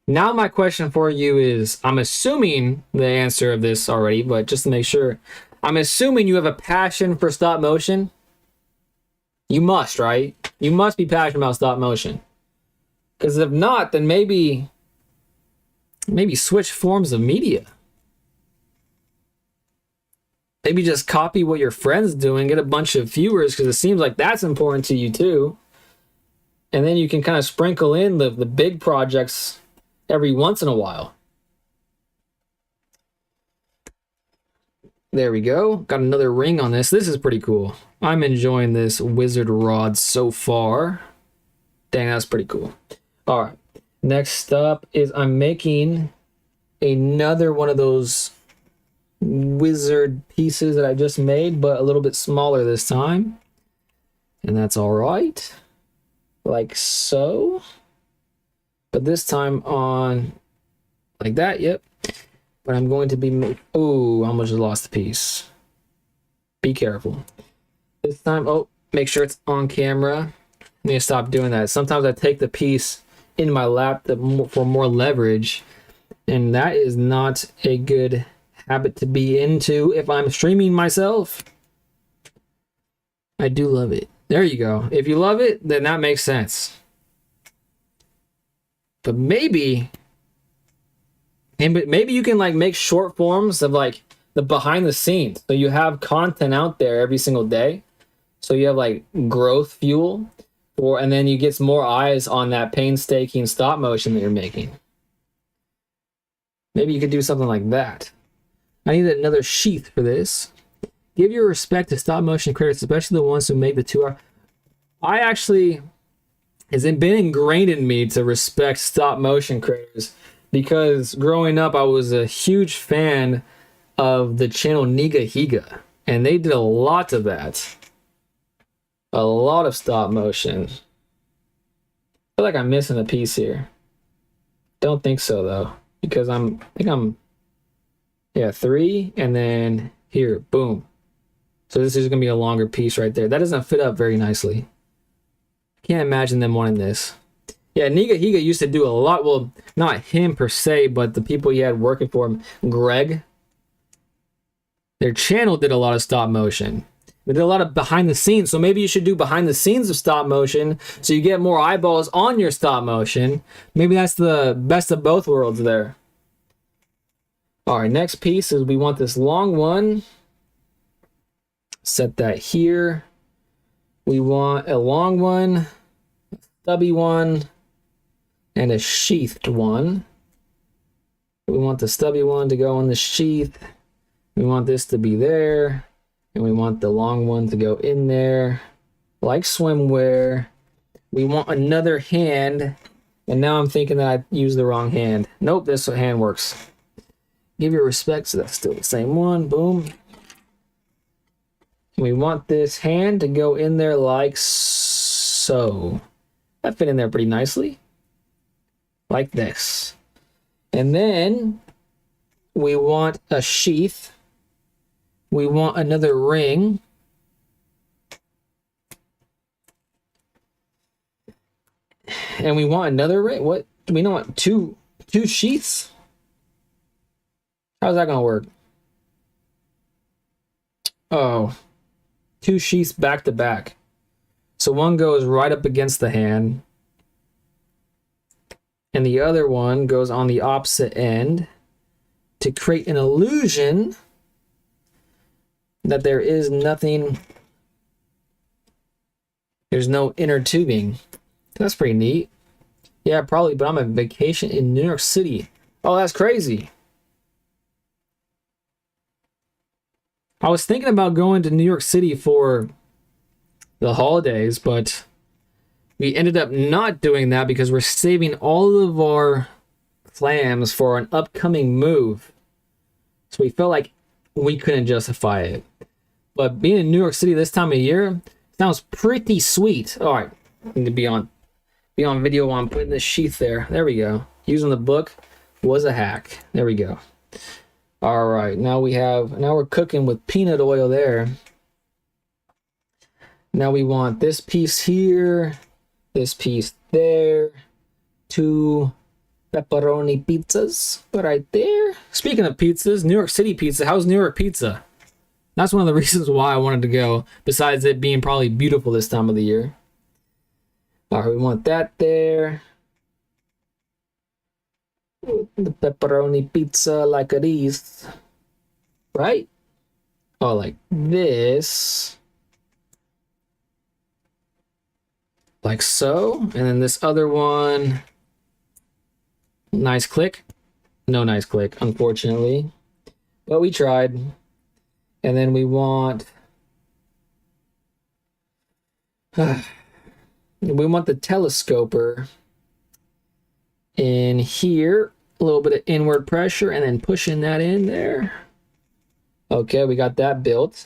Now my question for you is, I'm assuming the answer of this already, but just to make sure, I'm assuming you have a passion for stop motion. You must, right? You must be passionate about stop motion. Because if not, then maybe switch forms of media. Maybe just copy what your friend's doing, get a bunch of viewers, because it seems like that's important to you too. And then you can kind of sprinkle in the big projects every once in a while. There we go. Got another ring on this. This is pretty cool. I'm enjoying this wizard rod so far. Dang, that's pretty cool. All right. Next up is I'm making another one of those wizard pieces that I just made, but a little bit smaller this time. And that's all right. Like so. But this time on like that, yep. But I'm going to be, oh, I almost just lost the piece. Be careful. This time, oh, make sure it's on camera. I need to stop doing that. Sometimes I take the piece in my lap for more leverage, and that is not a good habit to be into if I'm streaming myself. I do love it. There you go. If you love it, then that makes sense. But maybe you can like make short forms of like the behind the scenes. So you have content out there every single day. So you have like growth fuel and then you get some more eyes on that painstaking stop motion that you're making. Maybe you could do something like that. I need another sheath for this. Give your respect to stop motion creators, especially the ones who make the 2 hour. It's been ingrained in me to respect stop motion creators because growing up, I was a huge fan of the channel Yugioh, and they did a lot of that. A lot of stop motion. I feel like I'm missing a piece here. Don't think so though, because I think I'm 3, and then here, boom. So this is gonna be a longer piece right there. That doesn't fit up very nicely. Can't imagine them wanting this. Yeah, Yugioh used to do a lot. Well, not him per se, but the people he had working for him. Greg. Their channel did a lot of stop motion. We did a lot of behind the scenes, so maybe you should do behind the scenes of stop motion so you get more eyeballs on your stop motion. Maybe that's the best of both worlds there. All right, next piece is we want this long one. Set that here. We want a long one, a stubby one, and a sheathed one. We want the stubby one to go in the sheath. We want this to be there. And we want the long one to go in there, like swimwear. We want another hand. And now I'm thinking that I used the wrong hand. Nope, this hand works. Give your respect, so that's still the same one. Boom. We want this hand to go in there like so. That fit in there pretty nicely. Like this. And then we want a sheath. We want another ring. And we want another ring. What do we want? Two sheaths? How's that gonna work? Oh, two sheaths back to back. So one goes right up against the hand. And the other one goes on the opposite end to create an illusion that there is nothing, there's no inner tubing. That's pretty neat. Yeah, probably, but I'm on vacation in New York City. Oh, that's crazy. I was thinking about going to New York City for the holidays, but we ended up not doing that because we're saving all of our clams for an upcoming move. So we felt like we couldn't justify it. But being in New York City this time of year sounds pretty sweet. All right, I need to be on video while I'm putting this sheath there. There we go. Using the book was a hack. There we go. All right, now we're cooking with peanut oil there. Now we want this piece here, this piece there, 2 pepperoni pizzas right there. Speaking of pizzas, New York City pizza. How's New York pizza? That's one of the reasons why I wanted to go, besides it being probably beautiful this time of the year. All right, we want that there. The pepperoni pizza like it is. Right? Oh, like this. Like so. And then this other one. Nice click. No nice click, unfortunately. But we tried. And then we want we want the telescoper in here. A little bit of inward pressure and then pushing that in there. Okay, we got that built.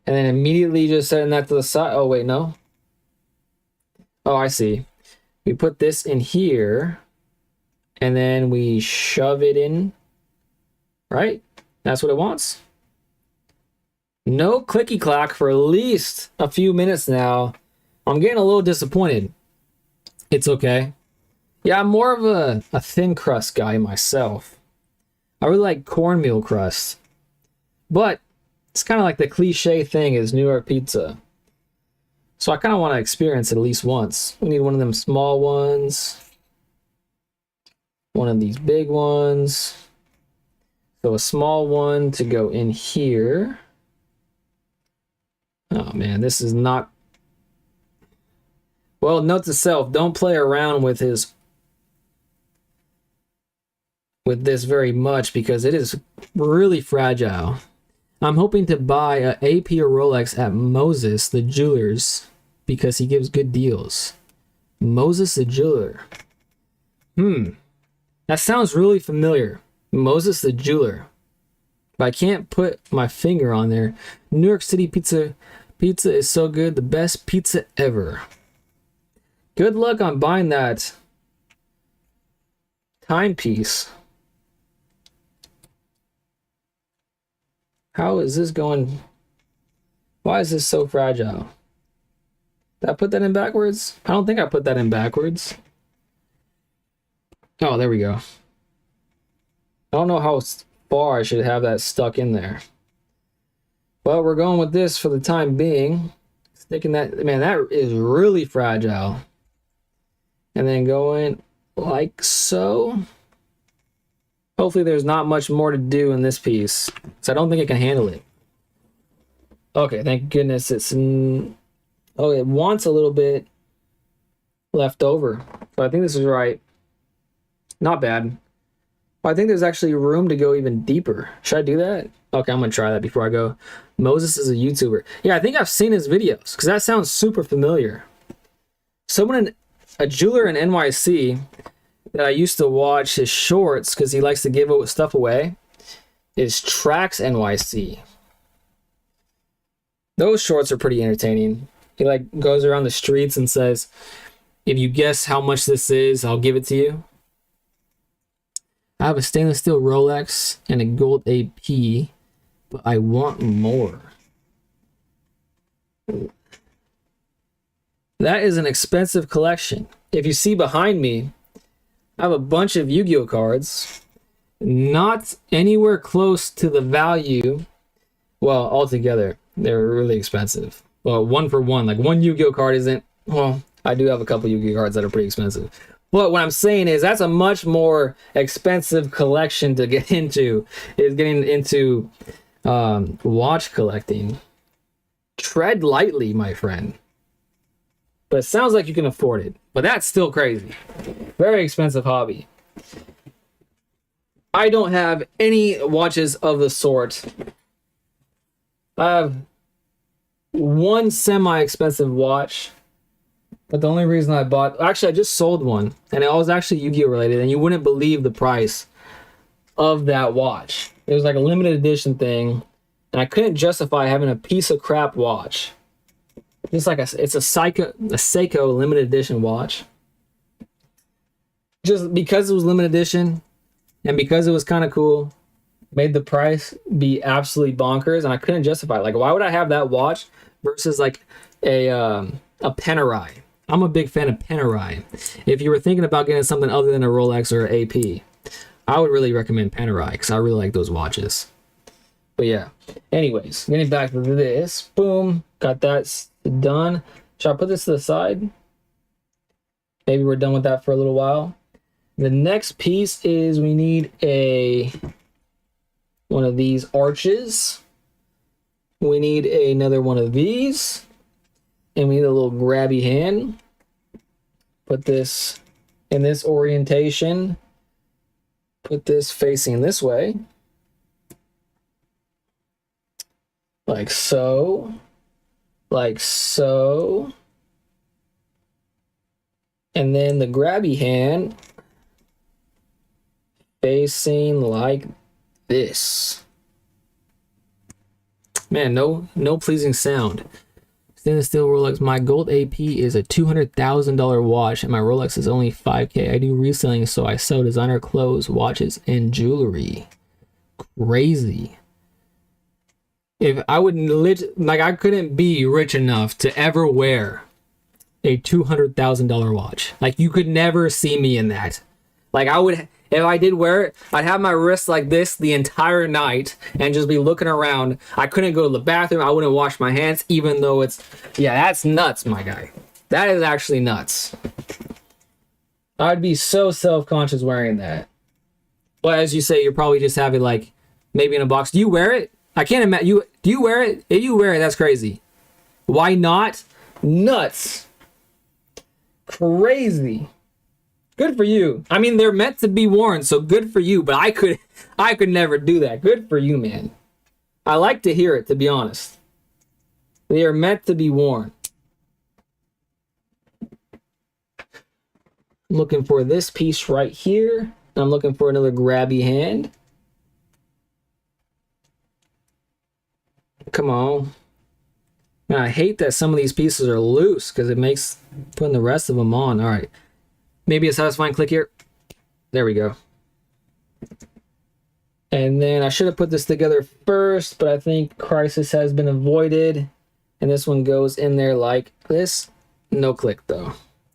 And then immediately just setting that to the side. Oh, wait, no. Oh, I see. We put this in here. And then we shove it in. Right? That's what it wants. No clicky clack for at least a few minutes now. I'm getting a little disappointed. It's okay. Yeah, I'm more of a thin crust guy myself. I really like cornmeal crust. But it's kind of like the cliche thing is New York pizza. So I kind of want to experience it at least once. We need one of them small ones. One of these big ones. So a small one to go in here. Oh man, this is not... Well, note to self, don't play around with this very much because it is really fragile. I'm hoping to buy a AP or Rolex at Moses the Jewelers because he gives good deals. Moses the Jeweler. That sounds really familiar. Moses the Jeweler. But I can't put my finger on there. New York City pizza is so good. The best pizza ever. Good luck on buying that timepiece. How is this going? Why is this so fragile? Did I put that in backwards? I don't think I put that in backwards. Oh, there we go. I don't know how far I should have that stuck in there. But we're going with this for the time being. Sticking that, man, that is really fragile. And then going like so. Hopefully there's not much more to do in this piece, so I don't think it can handle it. Okay, thank goodness it's... Oh, it wants a little bit left over. So I think this is right. Not bad. I think there's actually room to go even deeper. Should I do that? Okay, I'm going to try that before I go. Moses is a YouTuber. Yeah, I think I've seen his videos, because that sounds super familiar. Someone, a jeweler in NYC, that I used to watch his shorts, because he likes to give stuff away, is Trax NYC. Those shorts are pretty entertaining. He like goes around the streets and says, if you guess how much this is, I'll give it to you. I have a stainless steel Rolex and a gold AP, but I want more. That is an expensive collection. If you see behind me, I have a bunch of Yu-Gi-Oh cards. Not anywhere close to the value. Well, altogether, they're really expensive. Well, one for one. Like one Yu-Gi-Oh card isn't... Well, I do have a couple Yu-Gi-Oh cards that are pretty expensive. But what I'm saying is that's a much more expensive collection to get into. Is getting into watch collecting. Tread lightly, my friend. But it sounds like you can afford it. But that's still crazy. Very expensive hobby. I don't have any watches of the sort. I have one semi-expensive watch. But the only reason I bought... Actually, I just sold one. And it was actually Yu-Gi-Oh related. And you wouldn't believe the price of that watch. It was like a limited edition thing. And I couldn't justify having a piece of crap watch. It's like it's a Seiko limited edition watch. Just because it was limited edition and because it was kind of cool, made the price be absolutely bonkers, and I couldn't justify it. Like, why would I have that watch versus like a Panerai? I'm a big fan of Panerai. If you were thinking about getting something other than a Rolex or an AP, I would really recommend Panerai because I really like those watches. But yeah, anyways, getting back to this, boom, got that done. Should I put this to the side? Maybe we're done with that for a little while. The next piece is we need one of these arches. We need another one of these. And we need a little grabby hand. Put this in this orientation. Put this facing this way. Like so. Like so. And then the grabby hand facing like this. Man, no pleasing sound. Stainless steel Rolex. My gold AP is a $200,000 watch, and my Rolex is only $5K. I do reselling, so I sell designer clothes, watches, and jewelry. Crazy. If I would I couldn't be rich enough to ever wear a $200,000 watch. Like, you could never see me in that. Like, I would, if I did wear it, I'd have my wrist like this the entire night and just be looking around. I couldn't go to the bathroom. I wouldn't wash my hands, even though it's, yeah, that's nuts, my guy. That is actually nuts. I'd be so self-conscious wearing that. But as you say, you're probably just having like, maybe in a box. Do you wear it? I can't imagine. Do you wear it? If you wear it, that's crazy. Why not? Nuts. Crazy. Good for you. I mean, they're meant to be worn, so good for you, but I could never do that. Good for you, man. I like to hear it, to be honest. They are meant to be worn. I'm looking for this piece right here. I'm looking for another grabby hand. Come on. Man, I hate that some of these pieces are loose because it makes putting the rest of them on. All right. Maybe a satisfying click here. There we go. And then I should have put this together first, but I think crisis has been avoided. And this one goes in there like this. No click though.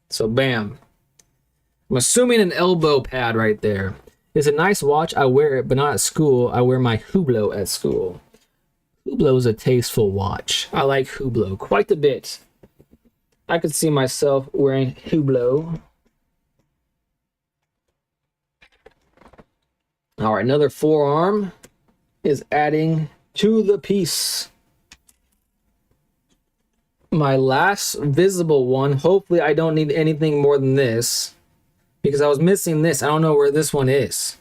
So bam. I'm assuming an elbow pad right there. It's a nice watch. I wear it, but not at school. I wear my Hublot at school. Hublot is a tasteful watch. I like Hublot quite a bit. I could see myself wearing Hublot. All right, another forearm is adding to the piece. My last visible one. Hopefully I don't need anything more than this, because I was missing this. I don't know where this one is.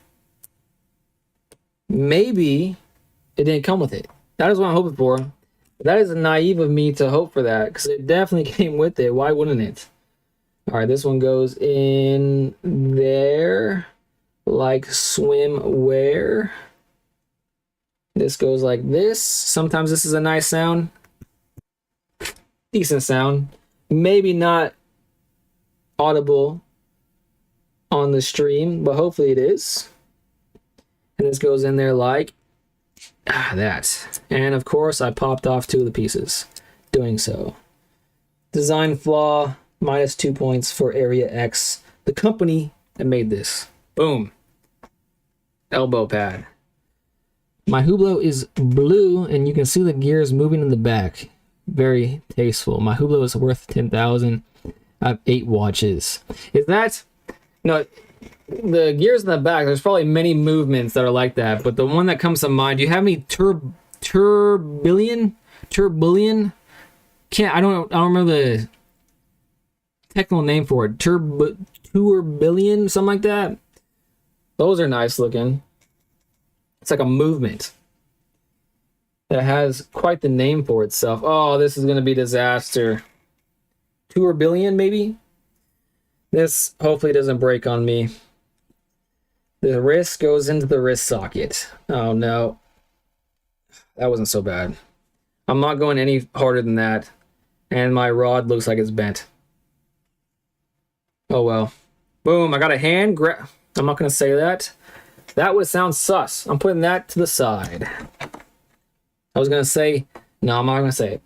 Maybe it didn't come with it. That is what I'm hoping for. That is naive of me to hope for that, because it definitely came with it. Why wouldn't it? All right, this one goes in there like swimwear. This goes like this. Sometimes this is a nice sound. Decent sound. Maybe not audible on the stream, but hopefully it is. And this goes in there like that. And of course, I popped off 2 of the pieces doing so. Design flaw, -2 points for Area X, the company that made this. Boom. Elbow pad. My Hublot is blue, and you can see the gears moving in the back. Very tasteful. My Hublot is worth 10,000. I have 8 watches. Is that... No, the gears in the back, there's probably many movements that are like that, but the one that comes to mind, do you have any turbillion? I don't remember the technical name for it. Turbillion, something like that. Those are nice looking. It's like a movement that has quite the name for itself. Oh, this is going to be disaster. Turbillion, maybe? This hopefully doesn't break on me. The wrist goes into the wrist socket. Oh no. That wasn't so bad. I'm not going any harder than that. And my rod looks like it's bent. Oh well. Boom, I got a hand grab. I'm not going to say that. That would sound sus. I'm putting that to the side. I was going to say, no, I'm not going to say it.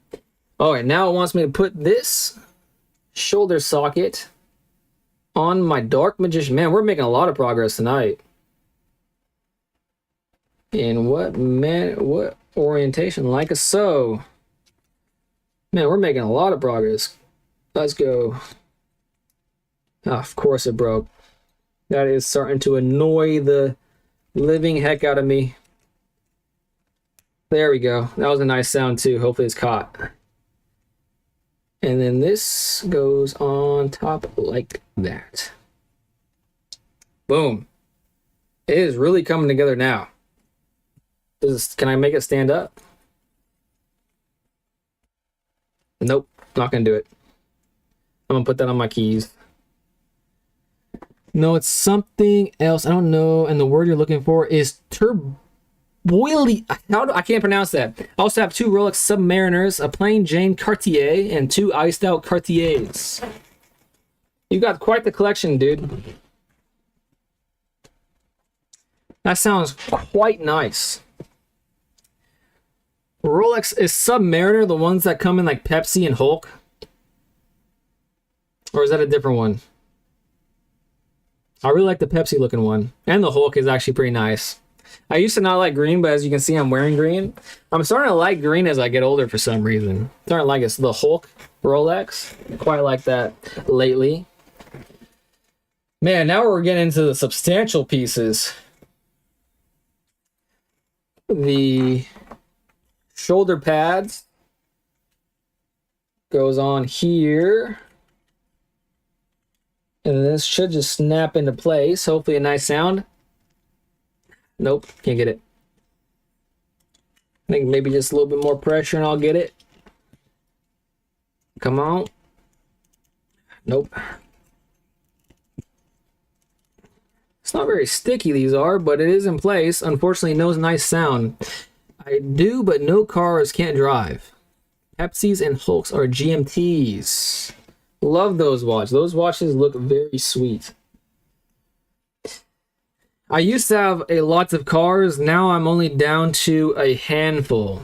All right, now it wants me to put this shoulder socket on my Dark Magician. Man, we're making a lot of progress tonight. In what orientation? Like a so. Man, we're making a lot of progress. Let's go. Oh, of course it broke. That is starting to annoy the living heck out of me. There we go. That was a nice sound too. Hopefully it's caught. And then this goes on top like that. Boom. It is really coming together now. Can I make it stand up? Nope. Not going to do it. I'm going to put that on my keys. No, it's something else. I don't know. And the word you're looking for is turboily. I can't pronounce that. I also have 2 Rolex Submariners, a plain Jane Cartier, and 2 iced out Cartiers. You got quite the collection, dude. That sounds quite nice. Rolex, is Submariner the ones that come in like Pepsi and Hulk? Or is that a different one? I really like the Pepsi looking one. And the Hulk is actually pretty nice. I used to not like green, but as you can see, I'm wearing green. I'm starting to like green as I get older for some reason. I'm starting to like it. So the Hulk Rolex. Quite like that lately. Man, now we're getting into the substantial pieces. The shoulder pads goes on here. And this should just snap into place. Hopefully a nice sound. Nope, can't get it. I think maybe just a little bit more pressure and I'll get it. Come on. Nope. It's not very sticky, these are, but it is in place. Unfortunately, no nice sound. I do, but no cars can't drive. Pepsis and Hulks are GMTs. Love those watches. Those watches look very sweet. I used to have a lot of cars. Now I'm only down to a handful.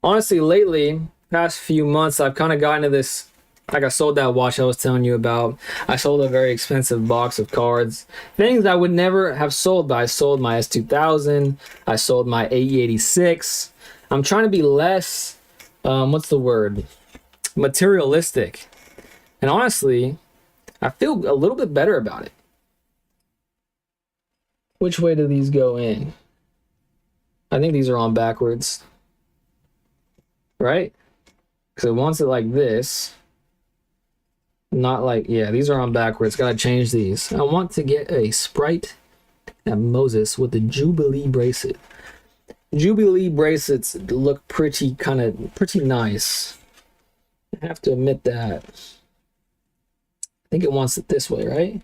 Honestly, lately, past few months, I've kind of gotten into this Like I sold that watch I was telling you about. I sold a very expensive box of cards. Things I would never have sold, but I sold my S2000. I sold my AE86. I'm trying to be less, what's the word? Materialistic. And honestly, I feel a little bit better about it. Which way do these go in? I think these are on backwards. Right? Because it wants it like this. Not like, yeah, these are on backwards. Gotta change these. I want to get a Sprite and Moses with the Jubilee bracelet. Jubilee bracelets look pretty nice. I have to admit that. I think it wants it this way, right?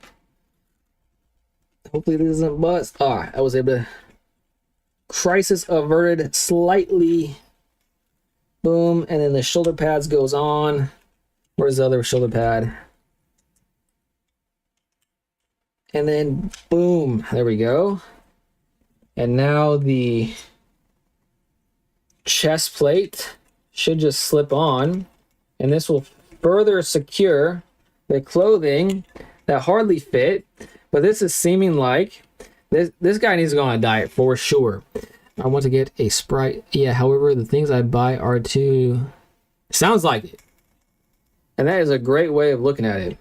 Hopefully this doesn't bust. Ah, I was able to. Crisis averted slightly. Boom, and then the shoulder pads goes on. Where's the other shoulder pad? And then boom, there we go. And now the chest plate should just slip on, and this will further secure the clothing that hardly fit. But this is seeming like this guy needs to go on a diet for sure. I want to get a Sprite. Yeah, however, the things I buy are too... Sounds like it. And that is a great way of looking at it.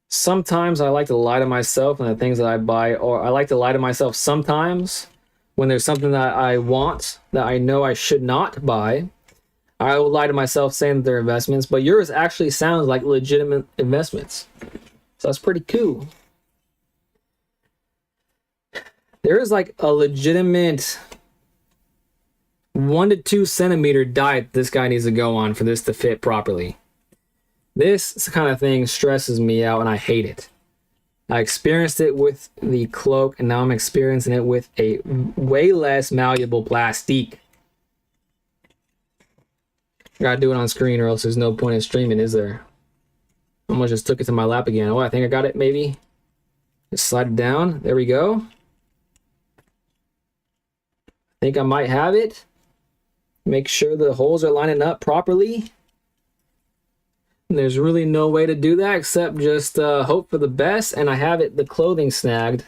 Sometimes I like to lie to myself and the things that I buy, or I like to lie to myself sometimes when there's something that I want that I know I should not buy. I will lie to myself saying that they're investments, but yours actually sounds like legitimate investments. So that's pretty cool. There is like a legitimate 1 to 2 centimeter diet this guy needs to go on for this to fit properly. This kind of thing stresses me out and I hate it. I experienced it with the cloak and now I'm experiencing it with a way less malleable plastique. I gotta do it on screen or else there's no point in streaming, is there? Almost just took it to my lap again. Oh, I think I got it, maybe. Just slide it down. There we go. I think I might have it. Make sure the holes are lining up properly. And there's really no way to do that except just hope for the best. And I have it, the clothing snagged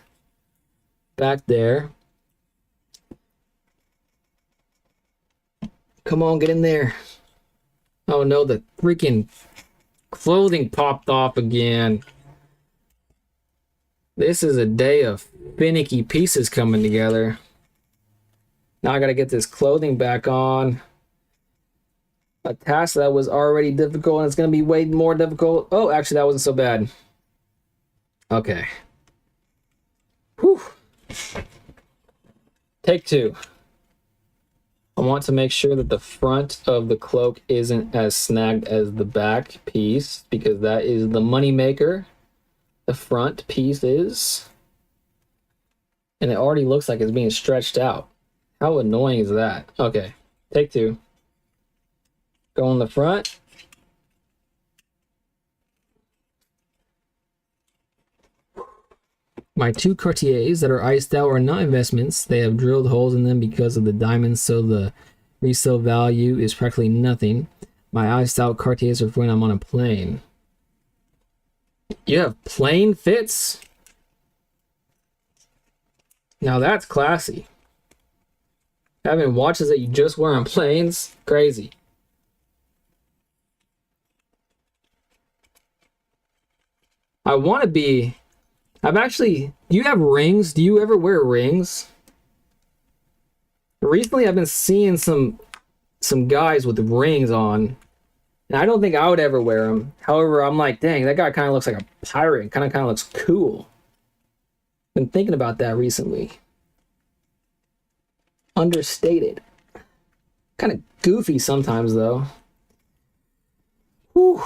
back there. Come on, get in there. Oh no, the freaking clothing popped off again. This is a day of finicky pieces coming together. Now I gotta get this clothing back on. A task that was already difficult and it's gonna be way more difficult. Oh, actually that wasn't so bad. Okay. Whew. Take 2. I want to make sure that the front of the cloak isn't as snagged as the back piece because that is the money maker. The front piece is. And it already looks like it's being stretched out. How annoying is that? Okay, take 2. Go on the front. My 2 Cartiers that are iced out are not investments. They have drilled holes in them because of the diamonds, so the resale value is practically nothing. My iced out Cartiers are for when I'm on a plane. You have plane fits? Now that's classy. Having watches that you just wear on planes? Crazy. I want to be... I've actually... Do you have rings? Do you ever wear rings? Recently, I've been seeing some guys with rings on. And I don't think I would ever wear them. However, I'm like, dang, that guy kind of looks like a pirate. Kind of looks cool. Been thinking about that recently. Understated. Kind of goofy sometimes, though. Whew.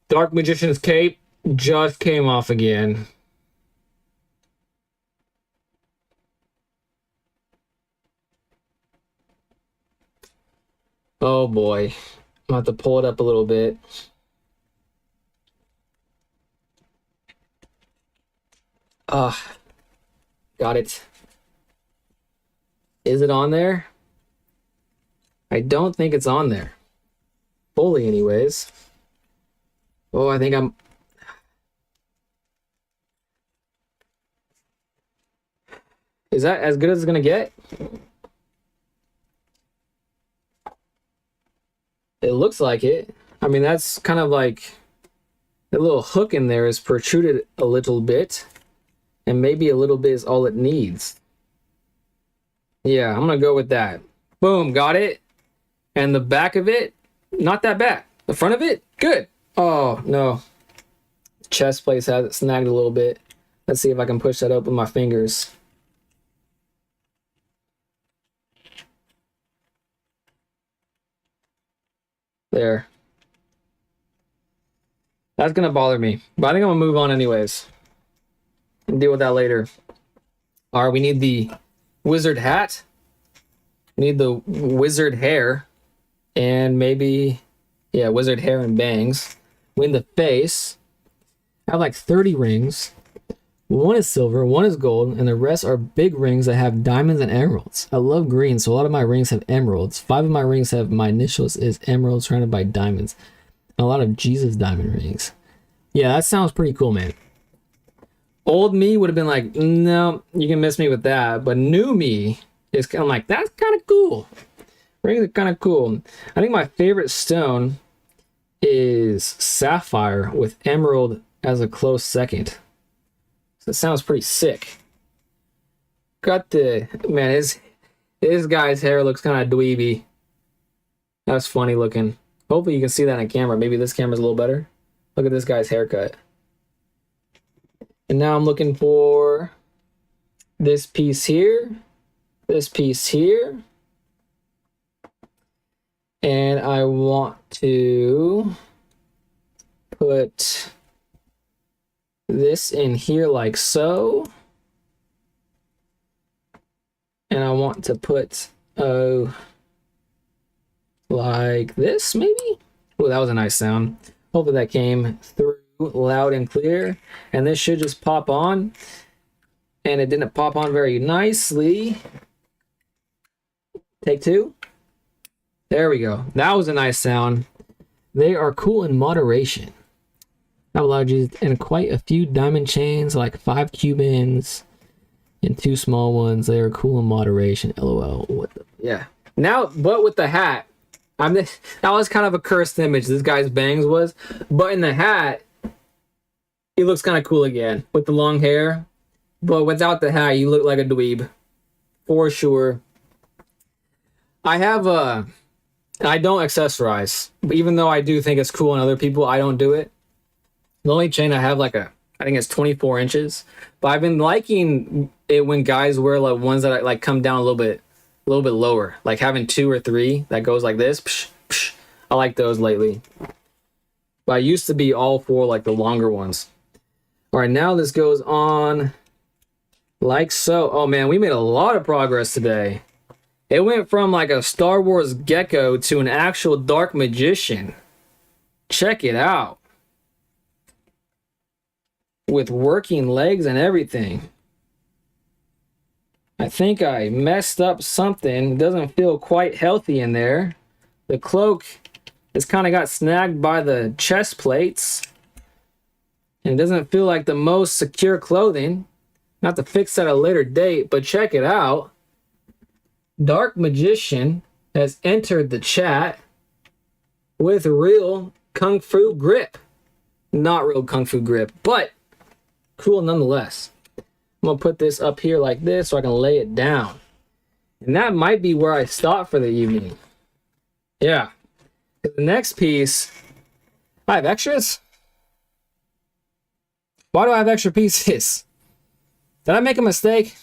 Dark Magician's cape just came off again. Oh boy. I'll have to pull it up a little bit. Got it. Is it on there? I don't think it's on there. fully anyways. Oh, I think I'm... Is that as good as it's gonna get? It looks like it. I mean, that's kind of like the little hook in there is protruded a little bit, and maybe a little bit is all it needs. Yeah, I'm gonna go with that. Boom, got it. And the back of it, not that bad. The front of it, good. Oh, no. Chest plate has it snagged a little bit. Let's see if I can push that up with my fingers. There. That's gonna bother me, but I think I'm gonna move on anyways and deal with that later. All right, we need the wizard hat. We need the wizard hair, and maybe, yeah, wizard hair and bangs. We need the face. I have like 30 rings. One is silver, one is gold, and the rest are big rings that have diamonds and emeralds. I love green, so a lot of my rings have emeralds. 5 of my rings have my initials is emeralds surrounded by diamonds. A lot of Jesus diamond rings. Yeah, that sounds pretty cool, man. Old me would have been like, no, you can miss me with that. But new me is kind of like, that's kind of cool. Rings are kind of cool. I think my favorite stone is sapphire with emerald as a close second. So it sounds pretty sick. Got the, man, his guy's hair looks kind of dweeby. That's funny looking. Hopefully you can see that on camera. Maybe this camera's a little better. Look at this guy's haircut. And now I'm looking for this piece here, this piece here. And I want to put this in here like so. And I want to put, like this maybe? Oh, that was a nice sound. Hopefully that came through loud and clear. And this should just pop on. And it didn't pop on very nicely. Take two. There we go. That was a nice sound. They are cool in moderation. I have allowed you and quite a few diamond chains, like 5 Cubans and 2 small ones. They are cool in moderation. LOL. What the? Yeah. Now, but with the hat, that was kind of a cursed image. This guy's bangs was, but in the hat, he looks kind of cool again with the long hair. But without the hat, you look like a dweeb, for sure. I don't accessorize, but even though I do think it's cool on other people, I don't do it. The only chain I have, I think it's 24 inches. But I've been liking it when guys wear like ones that come down a little bit lower, like having 2 or 3 that goes like this. Psh, psh. I like those lately. But I used to be all for like the longer ones. All right, now this goes on like so. Oh man, we made a lot of progress today. It went from like a Star Wars gecko to an actual dark magician. Check it out. With working legs and everything. I think I messed up something. It doesn't feel quite healthy in there. The cloak has kind of got snagged by the chest plates. And it doesn't feel like the most secure clothing. Not to fix that at a later date, but check it out. Dark Magician has entered the chat with real Kung Fu grip. Not real Kung Fu grip, but cool nonetheless. I'm going to put this up here like this so I can lay it down. And that might be where I stop for the evening. Yeah. The next piece, I have extras? Why do I have extra pieces? Did I make a mistake?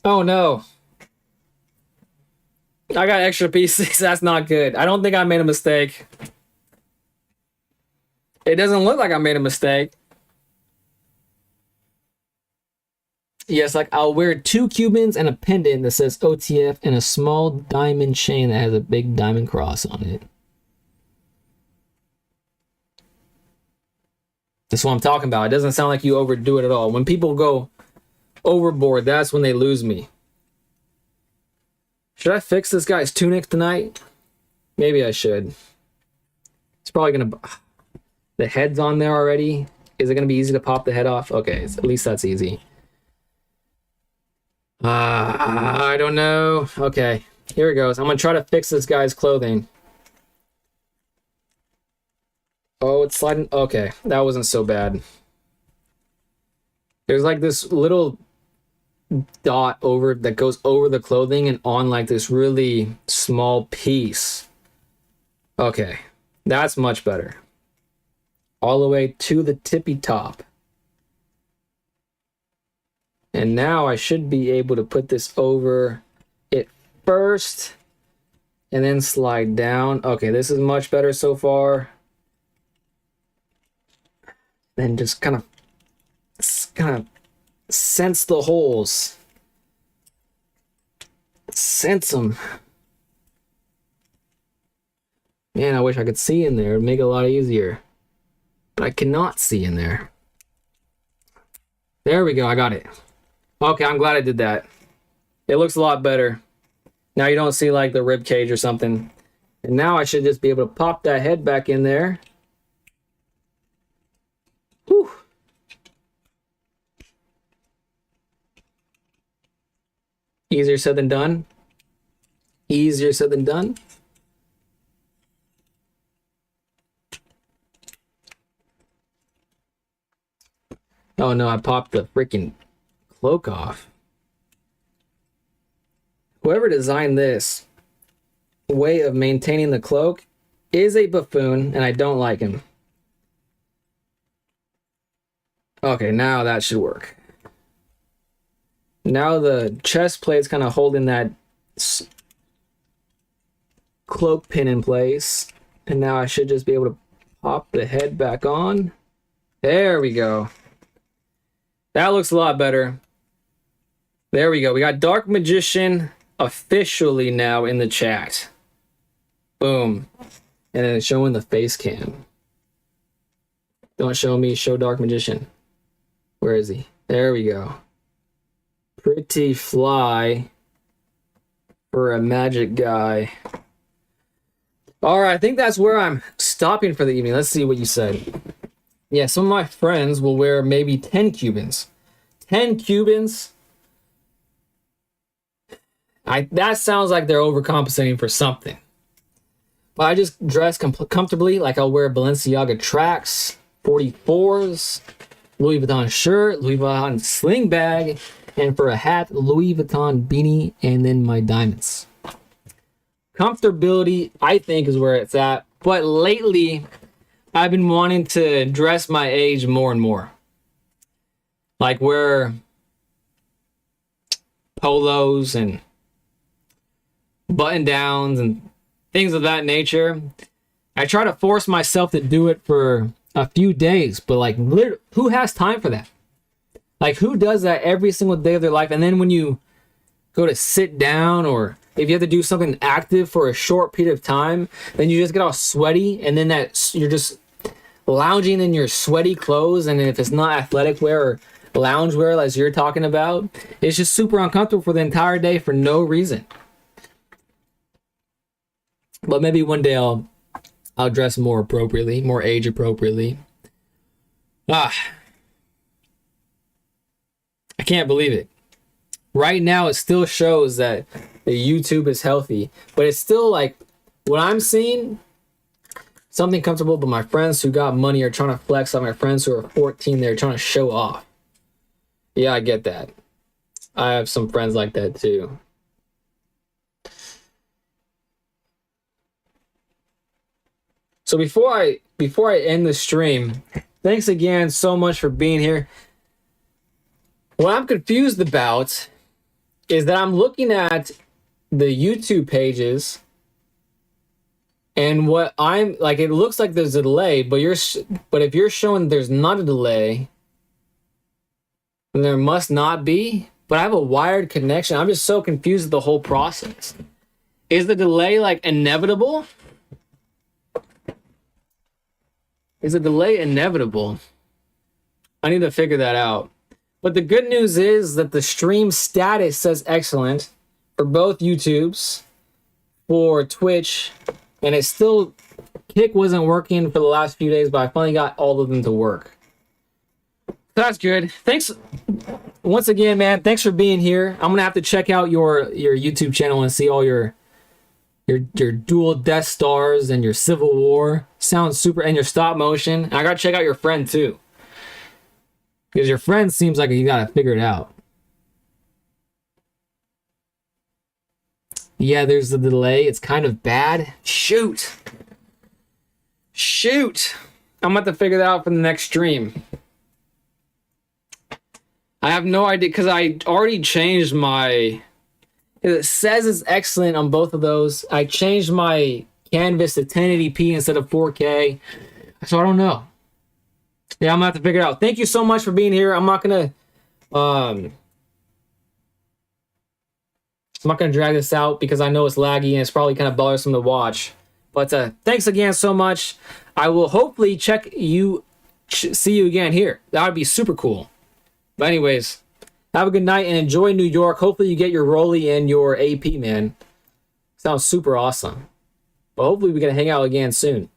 Oh no. I got extra pieces. That's not good. I don't think I made a mistake. It doesn't look like I made a mistake. Yes, like I'll wear 2 Cubans and a pendant that says OTF and a small diamond chain that has a big diamond cross on it. That's what I'm talking about. It doesn't sound like you overdo it at all. When people go overboard, that's when they lose me. Should I fix this guy's tunic tonight? Maybe I should. It's probably gonna... The head's on there already. Is it gonna be easy to pop the head off? Okay, at least that's easy. I don't know. Okay, here it goes. I'm gonna try to fix this guy's clothing. Oh, it's sliding. Okay, that wasn't so bad. There's like this little dot over that goes over the clothing and on like this really small piece. Okay, that's much better. All the way to the tippy top. And now I should be able to put this over it first and then slide down. Okay, this is much better so far. Then just kind of sense the holes. Sense them. Man, I wish I could see in there. It'd make it a lot easier. But I cannot see in there. There we go, I got it. Okay, I'm glad I did that. It looks a lot better. Now you don't see like the rib cage or something. And now I should just be able to pop that head back in there. Whew. Easier said than done. Easier said than done. Oh no, I popped the freaking cloak off. Whoever designed this way of maintaining the cloak is a buffoon, and I don't like him. Okay, now that should work. Now the chest plate's kind of holding that cloak pin in place. And now I should just be able to pop the head back on. There we go. That looks a lot better. There we go. We got Dark Magician officially now in the chat. Boom. And then it's showing the face cam. Don't show me, show Dark Magician. Where is he? There we go. Pretty fly for a magic guy. All right, I think that's where I'm stopping for the evening. Let's see what you said. Yeah, some of my friends will wear maybe 10 Cubans. 10 Cubans? That sounds like they're overcompensating for something. But I just dress comfortably, like I'll wear Balenciaga tracks, 44s, Louis Vuitton shirt, Louis Vuitton sling bag, and for a hat, Louis Vuitton beanie, and then my diamonds. Comfortability, I think, is where it's at. But lately, I've been wanting to dress my age more and more. Like wear polos and button downs and things of that nature. I try to force myself to do it for a few days, but like, who has time for that? Like, who does that every single day of their life? And then when you go to sit down, or if you have to do something active for a short period of time, then you just get all sweaty, and then you're just lounging in your sweaty clothes. And if it's not athletic wear or lounge wear, as you're talking about, it's just super uncomfortable for the entire day for no reason. But maybe one day I'll dress more appropriately, more age appropriately. I can't believe it. Right now, it still shows that the YouTube is healthy, but it's still like what I'm seeing, something comfortable. But my friends who got money are trying to flex on my friends who are 14. They're trying to show off. Yeah, I get that. I have some friends like that too. So before I end the stream, thanks again so much for being here. What I'm confused about is that I'm looking at the YouTube pages, and what I'm like, it looks like there's a delay, but if you're showing there's not a delay, then there must not be. But I have a wired connection. I'm just so confused with the whole process. Is the delay like inevitable? Is the delay inevitable? I need to figure that out. But the good news is that the stream status says excellent for both YouTubes, for Twitch, and it still, kick wasn't working for the last few days, but I finally got all of them to work. That's good. Thanks once again, man. Thanks for being here. I'm gonna have to check out your YouTube channel and see all your dual Death Stars and your Civil War. Sounds super, and your stop motion. And I gotta check out your friend too, because your friend seems like you gotta figure it out. Yeah, there's the delay. It's kind of bad. Shoot. I'm gonna have to figure that out for the next stream. I have no idea, because I already changed my... It says it's excellent on both of those. I changed my canvas to 1080p instead of 4K. So I don't know. Yeah, I'm gonna have to figure it out. Thank you so much for being here. I'm not gonna drag this out because I know it's laggy and it's probably kind of bothersome to watch. But thanks again so much. I will hopefully see you again here. That would be super cool. But anyways, have a good night and enjoy New York. Hopefully you get your rollie and your AP, man. Sounds super awesome. But hopefully we can hang out again soon.